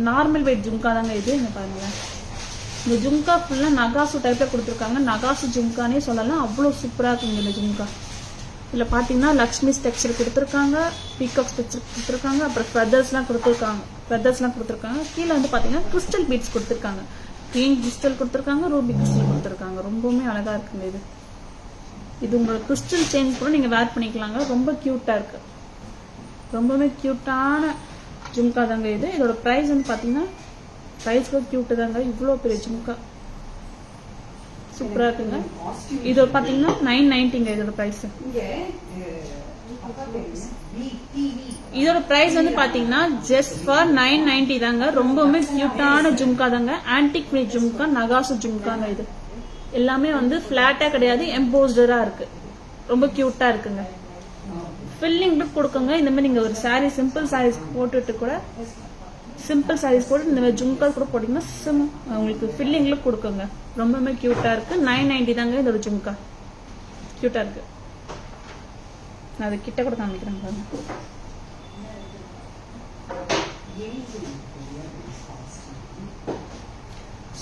நார்மல் வெயிட் ஜும்கா தாங்க இது. இங்க பாருங்களேன், இந்த ஜும்கா ஃபுல்லா நகாசு டைப்ல கொடுத்துருக்காங்க. நகாசு ஜும்கானே சொல்லலாம், அவ்வளவு சூப்பரா இருக்குங்க இந்த ஜும்கா. இதுல பாத்தீங்கன்னா லக்ஷ்மி ஸ்ட்ரக்சர் கொடுத்துருக்காங்க, பீகாக் ஸ்ட்ரக்சர் கொடுத்துருக்காங்க, அப்புறம் ஃபெதர்ஸ்லாம் கொடுத்துருக்காங்க. கீழே வந்து பாத்தீங்கன்னா கிறிஸ்டல் பீட்ஸ் கொடுத்துருக்காங்க. கிரீன் கிறிஸ்டல் கொடுத்துருக்காங்க, ரூபி கிறிஸ்டல் கொடுத்துருக்காங்க. ரொம்பவுமே அழகா இருக்குங்க இது. இது உங்களுக்கு கிறிஸ்டல் செயின் கூட நீங்க வேர் பண்ணிக்கலாங்க. ரொம்ப கியூட்டா இருக்கு. ரொம்பவுமே கியூட்டான ஜும்கா தாங்க இது. இதோட பிரைஸ் வந்து பாத்தீங்கன்னா பிரைஸ் கூட கியூட்டு தாங்க. இவ்வளவு பெரிய ஜும்கா சூப்பரா இருக்குங்க. இது பாத்தீங்கன்னா 990ங்க இதோட பிரைஸ். இதோட பிரைஸ் வந்து பாத்தீங்கன்னா ஜஸ்ட் ஃபார் 990 தாங்க. ரொம்பவுமே கியூட்டான ஜும்கா தாங்க. ஆன்டிக் ஃப்ரீ ஜும்கா, நகாசு ஜும்காங்க. இது எல்லாமே வந்து பிளாட்டா கிடையாது, எம்போஸ்டரா இருக்கு. ரொம்ப கியூட்டா இருக்குங்க. ஃபில்லிங் லுக் கொடுக்குங்க. இந்த மாதிரி நீங்க ஒரு சாரி, சிம்பிள் சாரீஸ் போட்டுட்டு கூட, சிம்பிள் சாரீஸ் போட்டு இந்த மாதிரி ஜும்கா கூட போட்டீங்கன்னா உங்களுக்கு ஃபில்லிங் லுக் கொடுக்குங்க. ரொம்பவுமே கியூட்டா இருக்கு. 990 தாங்க இதோட ஜும்கா. கியூட்டா இருக்கு. நான் அது கிட்ட கூட காமிக்கிறேன் பாருங்க.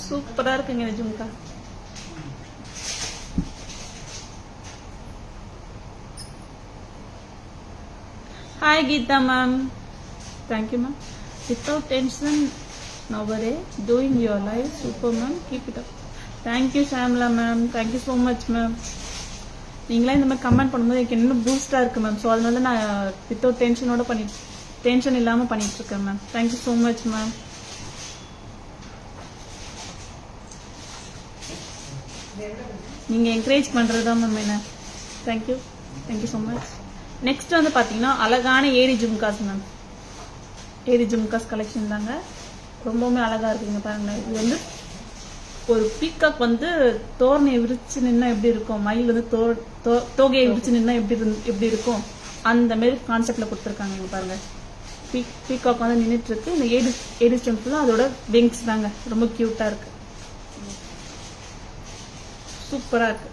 சூப்பரா இருக்குங்க இந்த jhumka. Hi Geetha ma'am, thank you ma'am. Without tension, nowadays doing your life, super ma'am, keep it up. Thank you Shamla ma'am, thank you so much ma'am. நீங்களே இந்த மாதிரி கமெண்ட் பண்ணும்போது எனக்கு இன்னும் பூஸ்டா இருக்கு மேம். ஸோ அதனால நான் வித்தவுட் டென்ஷன் இல்லாம பண்ணிட்டு இருக்கேன் ma'am. Thank you so much ma'am. நீங்க என்கரேஜ் பண்றதுதான் மேம் என்ன. Thank you so much. நெக்ஸ்ட் வந்து பாத்தீங்கன்னா அழகான ஏடி ஜும்காஸ் மேம். ஏடி ஜும்காஸ் கலெக்ஷன் தாங்க. ரொம்பவுமே அழகா இருக்குங்க பாருங்க. இது வந்து ஒரு பீகாக் வந்து தோரணையை விரிச்சு நின்னா எப்படி இருக்கும், மயில் வந்து தோகையை விரிச்சு நின்னா எப்படி இருக்கும், அந்த மாதிரி கான்செப்ட்ல கொடுத்துருக்காங்க. இங்க பாருங்க, பீகாக் வந்து நின்றுட்டு இருக்கு. இந்த ஏடி ஸ்டோன் ஃபுல்லா அதோட விங்ஸ் தாங்க. ரொம்ப கியூட்டா இருக்கு, சூப்பரா இருக்கு,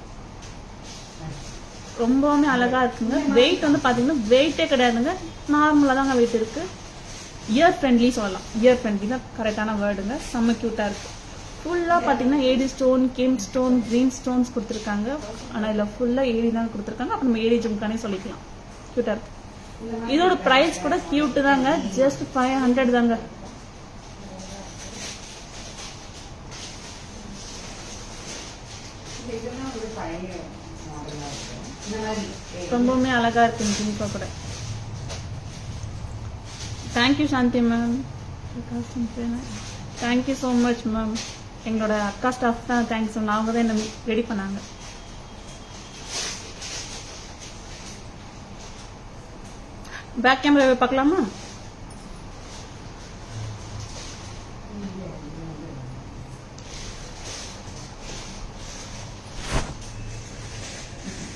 ரொம்பவுமே அழகா இருக்குங்க. வெயிட் வந்து பாத்தீங்கன்னா வெயிட்டே கிடையாதுங்க, நார்மலா தாங்க வெயிட் இருக்கு. இயர் ஃப்ரெண்ட்லி சொல்லலாம். இயர் ஃப்ரெண்ட்லி தான் கரெக்டான வேர்டுங்க. செம்ம கியூட்டா இருக்கு. ஃபுல்லா பாத்தீங்கன்னா AD stone, gem stone, green stones கொடுத்துருக்காங்க. ஆனா இதுல ஃபுல்லா ஏடி தான் கொடுத்துருக்காங்க. அப்ப நம்ம ஏடி ஜும்கானே சொல்லிக்கலாம். கியூட்டா இருக்கு. இதோட பிரைஸ் கூட கியூட் தாங்க. ஜஸ்ட் 500 தாங்க. ரொம்பவுமே அழகா இருக்கு இந்த ஜும்கா கூட. Thank you Shanti ma'am. Thank you so much ma'am. எங்களோட அக்கா ஸ்டாஃப் தான் தேங்க்ஸ். அவங்க தான் என்ன ரெடி பண்ணாங்க. பேக் கேமரா பார்க்கலாமா?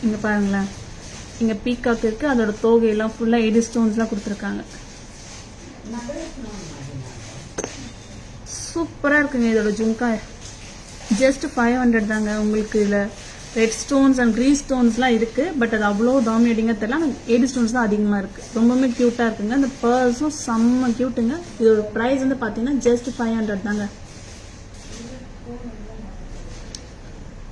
இங்க பாருங்களேன், இங்க பீகாக் இருக்கு. அதோட தோகையெல்லாம் ஃபுல்லா எடி ஸ்டோன்ஸ்லாம் கொடுத்துருக்காங்க. சூப்பரா இருக்குங்க இதோட ஜும்கா. ஜஸ்ட் 500 தாங்க. உங்களுக்கு இதுல ரெட் ஸ்டோன்ஸ் அண்ட் கிரீன் ஸ்டோன்ஸ்லாம் இருக்கு. பட் அது அவ்வளோ டாமினேட்டிங்காக தெரியல. ஆனால் ஏடி ஸ்டோன்ஸ் தான் அதிகமாக இருக்கு. ரொம்பவுமே கியூட்டா இருக்குங்க. இந்த பர்ஸும் செம்ம கியூட்டுங்க. இதோட ப்ரைஸ் வந்து பார்த்தீங்கன்னா ஜஸ்ட் 500 தாங்க.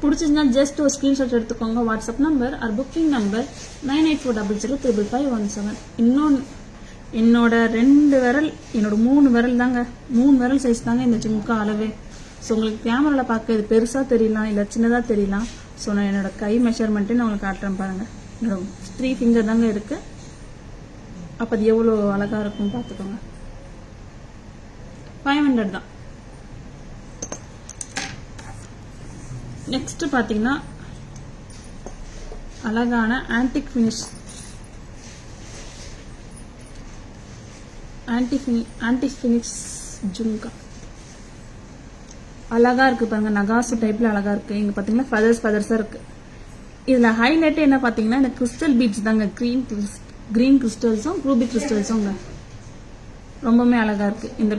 பிடிச்சிருந்தா ஜஸ்ட் ஒரு ஸ்க்ரீன்ஷாட் எடுத்துக்கோங்க. WhatsApp number or booking number 9840055517. என்னோட 2 விரல், என்னோட 3 விரல் தாங்க, 3 விரல் சைஸ் தாங்க இந்த ஜும்கா அளவே. ஸோ உங்களுக்கு கேமராவில் பார்க்க இது பெருசாக தெரியலாம், இல்லை சின்னதாக தெரியலாம். ஸோ நான் என்னோட கை மெஷர்மெண்ட்டு நான் உங்களுக்கு காட்டுறேன் பாருங்க. என்னோட 3 ஃபிங்கர் தாங்க இருக்கு. அப்போ அது எவ்வளோ அழகா இருக்கும் பார்த்துக்கோங்க. 500 தான். நெக்ஸ்ட் பார்த்தீங்கன்னா அழகான ஆன்டிக் ஃபினிஷ் ஜும்கா. அழகா இருக்கு பாருங்க. நகாசு டைப்ல அழகா இருக்கு. இங்க பாத்தீங்கன்னா ஃபெதர்ஸா இருக்கு. இதுல ஹைலைட் என்ன பாத்தீங்கன்னா இந்த கிறிஸ்டல் பீட்ஸ் தாங்க. கிரீன் கிறிஸ்டல்ஸும் ரூபி கிறிஸ்டல்ஸும் ரொம்பவுமே அழகா இருக்கு. இந்த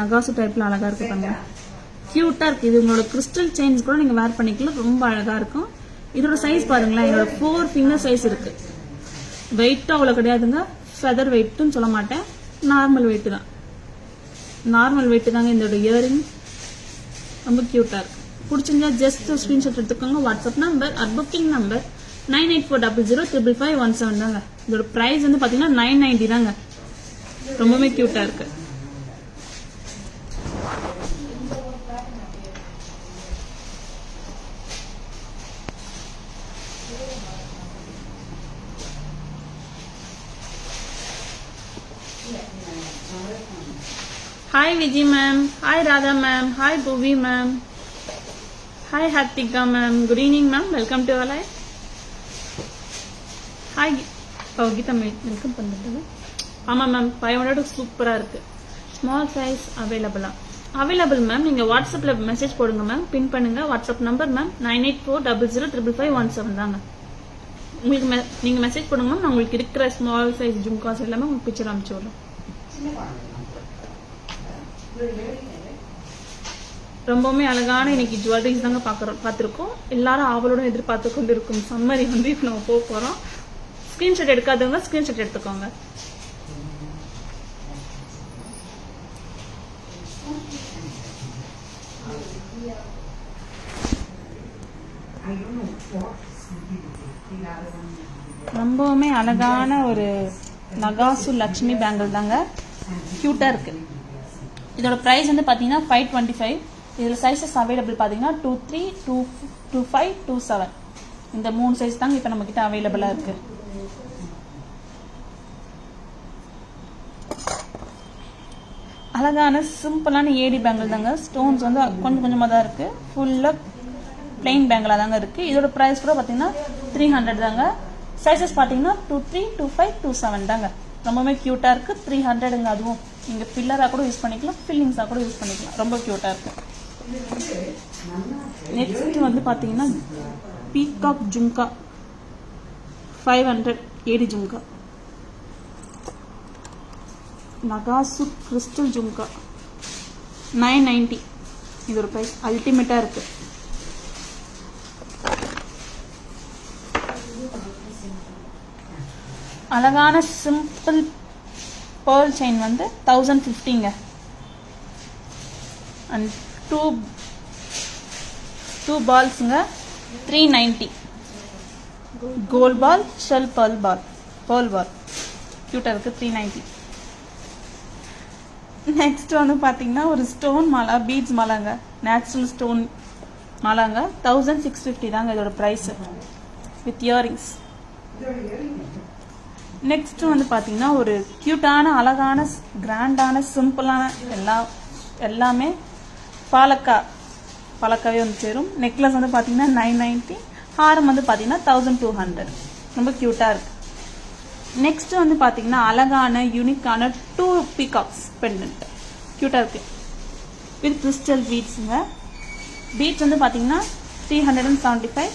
நகாசு டைப்ல அழகா இருக்கு பாருங்க. கியூட்டா இருக்கு. இது உங்களோட கிறிஸ்டல் செயின்ஸ் கூட நீங்க வேர் பண்ணிக்கலாம். ரொம்ப அழகா இருக்கும். இதோட சைஸ் பாருங்களேன். என்னோட 4 ஃபிங்கர் சைஸ் இருக்கு. வெயிட் அவ்வளவு கிடையாதுங்க. ஃபெதர் வெயிட்னு சொல்ல மாட்டேன், நார்மல் வெயிட் தான். நார்மல் வெயிட் தாங்க இதோட இயரிங். ரொம்ப கியூட்டா இருக்கு. பிடிச்சிருந்தா ஜஸ்ட் ஸ்கிரீன்ஷாட் எடுத்துக்கோங்க. WhatsApp number or booking number 9840055517 தாங்க. இதோட பிரைஸ் வந்து பாத்தீங்கன்னா 990 தாங்க. ரொம்பவே கியூட்டா இருக்கு. Hi Vijay ma'am, hi Radha ma'am, hi Bhuvi ma'am, hi Hatika ma'am. Good evening ma'am, welcome to our live. Hi Geeta ma'am, welcome பண்ணிட்டீங்க. ஆமா மேம், 500 சூப்பரா இருக்கு. Small size available ma'am. நீங்க வாட்ஸ்அப்ல மெசேஜ் போடுங்க மேம், பின் பண்ணுங்க. வாட்ஸ்அப் நம்பர் மேம் 9840055517 தாங்க. உங்களுக்கு நீங்க மெசேஜ் போடுங்க மேம். நான் உங்களுக்கு இருக்கிற ஸ்மால் சைஸ் ஜும்காஸ் எல்லாமே உங்களுக்கு பிக்சர் அனுப்பிச்சு விடுறேன். ரொம்பவுமே அழகான இன்னைக்கு ஜுவல்லரிஸ் தாங்க பார்த்துருக்கோம். எல்லாரும் ஆவலோட எதிர்பார்த்து கொண்டு இருக்கும் சம்மரி வந்து இப்போ நம்ம போக போறோம். ஸ்கிரீன்ஷாட் எடுக்காதவங்க ஸ்கிரீன்ஷாட் எடுத்துக்கோங்க. ரொம்பவுமே அழகான ஒரு நகாசு லட்சுமி பேங்கிள் தாங்க. கியூட்டா இருக்கு. இதோட பிரைஸ் வந்து பாத்தீங்கன்னா 525. இதுல சைஸஸ் அவைலபிள் பாத்தீங்கன்னா 23, 25, 27. இந்த 3 சைஸ் தாங்க இப்ப நம்ம கிட்ட அவைலபிளா இருக்கு. அழகான சிம்பிளான ஏடி பேங்கிள் தாங்க. ஸ்டோன்ஸ் வந்து கொஞ்சம் கொஞ்சமா தான் இருக்கு. ஃபுல்லா பிளெயின் பேங்கிளா தாங்க இருக்கு. இதோட பிரைஸ் கூட பாத்தீங்கன்னா 300 தாங்க. சைஸஸ் பாத்தீங்கன்னா 23, 25, 27 தாங்க. ரொம்பவே கியூட்டா இருக்கு. 300ங்க. அதுவும் நீங்க பில்லரா கூட யூஸ் பண்ணிக்கலாம், ஃபில்லிங்ஸா கூட யூஸ் பண்ணிக்கலாம். ரொம்ப கியூட்டா இருக்கு. நெக்ஸ்ட் வந்து பாத்தீங்கன்னா பீகாக் ஜும்கா 500 ஏடி ஜும்கா. நகாசு கிறிஸ்டல் ஜும்கா 990. இதோட பிரைஸ் அல்டிமேட்டா இருக்கு. அழகான சிம்பிள் pearl செயின் வந்து 1050ங்க. அண்ட் டூ பால்ஸ்ங்க 390. Gold ball, shell pearl ball கியூட்டா இருக்கு. 390. நெக்ஸ்ட் வந்து பாத்தீங்கன்னா ஒரு ஸ்டோன் மாலா, பீட்ஸ் மாலாங்க, நேச்சுரல் ஸ்டோன் மாலாங்க. 1650 தாங்க இதோட பிரைஸ் வித் இயரிங்ஸ். நெக்ஸ்ட் வந்து பாத்தீங்கன்னா ஒரு கியூட்டான அழகான கிராண்டான சிம்பிளான எல்லாமே பாலக்காவே வந்து சேரும். நெக்லஸ் வந்து பாத்தீங்கன்னா 990. ஹாரம் வந்து பாத்தீங்கன்னா 1200. ரொம்ப கியூட்டா இருக்கு. நெக்ஸ்ட் வந்து பாத்தீங்கன்னா அழகான யூனிக்கான 2 பீகாக்ஸ் பெண்டன்ட் கியூட்டா இருக்கு வித் கிறிஸ்டல் பீட்ஸ்ங்க. பீட்ஸ் வந்து பாத்தீங்கன்னா 375.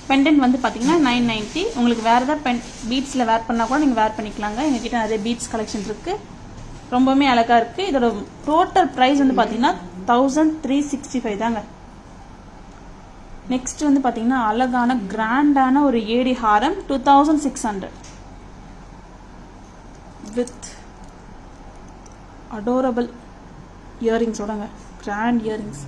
பெண்டன்ட் வந்து பாத்தீங்கன்னா 990. உங்களுக்கு வேற ஏதாவது பீட்ஸ்ல வேர் பண்ணா கூட நீங்க வேர் பண்ணிக்கலாங்க. எங்ககிட்ட நிறைய பீட்ஸ் கலெக்ஷன் இருக்கு. ரொம்பவுமே அழகா இருக்கு. இதோட டோட்டல் பிரைஸ் வந்து பாத்தீங்கன்னா 1365 தாங்க. நெக்ஸ்ட் வந்து பார்த்தீங்கன்னா அழகான கிராண்டான ஒரு ஏடி ஹாரம் 2600 வித் அடோரபிள் இயரிங்ஸோடங்க, கிராண்ட் இயரிங்ஸ்.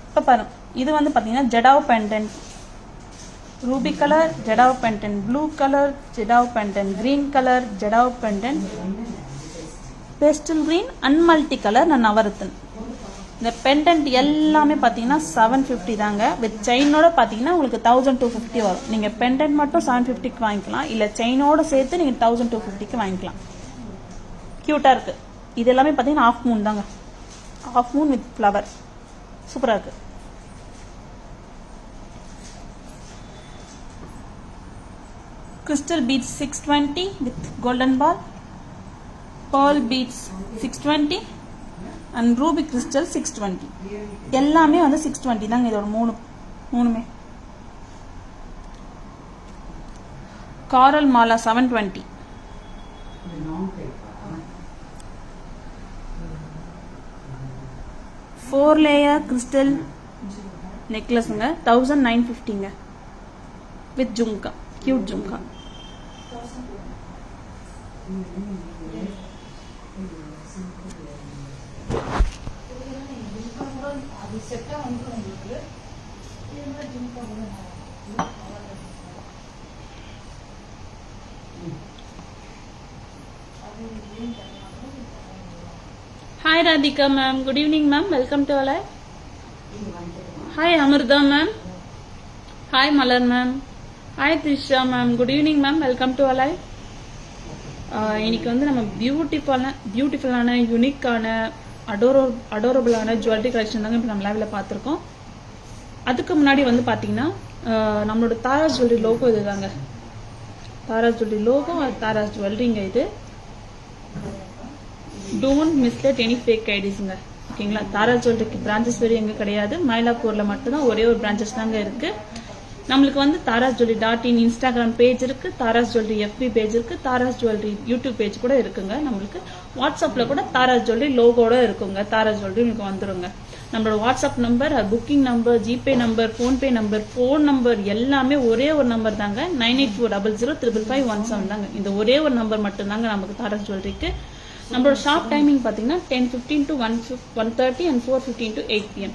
இப்போ பாருங்க, இது வந்து பார்த்தீங்கன்னா jadau pendant, ruby colour jadau pendant, blue colour jadau pendant, green colour jadau pendant, pastel green and multi colour navratan. இந்த பெண்டன்ட் எல்லாமே பார்த்தீங்கன்னா 750 தாங்க. வித் செயினோட பார்த்தீங்கன்னா உங்களுக்கு 1250 வரும். நீங்கள் பெண்டன்ட் மட்டும் 750க்கு வாங்கிக்கலாம், இல்லை செயினோட சேர்த்து நீங்கள் 1250க்கு வாங்கிக்கலாம். க்யூட்டாக இருக்குது. இது எல்லாமே பார்த்தீங்கன்னா ஆஃப் மூன் தாங்க, ஆஃப் மூன் வித் ஃப்ளவர், சூப்பராக இருக்குது. Crystal beads 620 with golden ball, pearl beads 620 and ruby crystal 620. எல்லாமே வந்து 620 தாங்க. இதோட மூணுமே. coral Mala 720. four layer crystal necklaceங்க 1950ங்க with jhumka, cute jhumka. Hi Radhika ma'am, good evening ma'am, welcome to our live. Hi Amrita ma'am, hi Malar ma'am, hi Trisha ma'am, good evening ma'am, welcome to our live. இன்னைக்கு வந்து நம்ம பியூட்டிஃபுல்லான யூனிக்கான அடோரபிளான jewellery collection தாங்க இப்போ நம்ம லைவில் பார்த்துருக்கோம். அதுக்கு முன்னாடி வந்து பார்த்தீங்கன்னா நம்மளோட தாராஸ் ஜுவல்லரி லோகோ இது தாங்க. தாராஸ் ஜுவல்லரி லோகோ, தாராஸ் ஜுவல்லரிங்க இது. டோன்ட் மிஸ்லெட் எனி ஃபேக் ஐடிஸுங்க, ஓகேங்களா. தாராஸ் ஜுவல்லரிக்கு பிரான்ச்சஸ் வேறு எங்கே கிடையாது, மயிலாப்பூரில் மட்டும்தான் ஒரே ஒரு பிரான்ச்சஸ் தாங்க இருக்குது. நம்மளுக்கு வந்து Tara's jewellery .in Instagram page இருக்கு, தாராஸ் ஜுவல்லரி FB பேஜ் இருக்கு, தாராஸ் ஜுவல்லரி யூடியூப் பேஜ் கூட இருக்குங்க. நம்மளுக்கு வாட்ஸ்அப்ல கூட தாராஸ் ஜுவல்லரி லோகோட இருக்குங்க. தாராஸ் ஜுவல்லரி உங்களுக்கு வந்துருங்க. நம்மளோட WhatsApp number, booking number, GPay number, PhonePe number, phone number எல்லாமே ஒரே ஒரு நம்பர் தாங்க. 9840055517 தாங்க. இந்த ஒரே ஒரு நம்பர் மட்டும்தாங்க நமக்கு தாராஸ் ஜுவல்லரிக்கு. நம்மளோட ஷாப் டைமிங் பார்த்தீங்கன்னா 10:15 to 1:30 and 4:15 to 8 PM.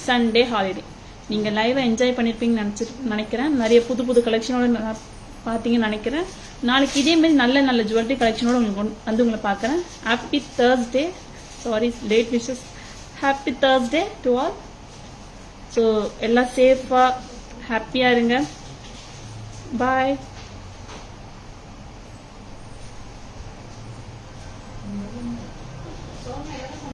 Sunday holiday. நீங்கள் லைவை என்ஜாய் பண்ணியிருப்பீங்கன்னு நினைக்கிறேன். நிறைய புது கலெக்ஷனோட பார்த்தீங்கன்னு நினைக்கிறேன். நாளைக்கு இதே மாதிரி நல்ல ஜுவல்லரி கலெக்ஷனோட உங்களுக்கு வந்து உங்களை பார்க்குறேன். Happy Thursday, sorry late wishes, happy Thursday to all. So எல்லாம் சேஃபாக ஹாப்பியாக இருங்க. பாய்.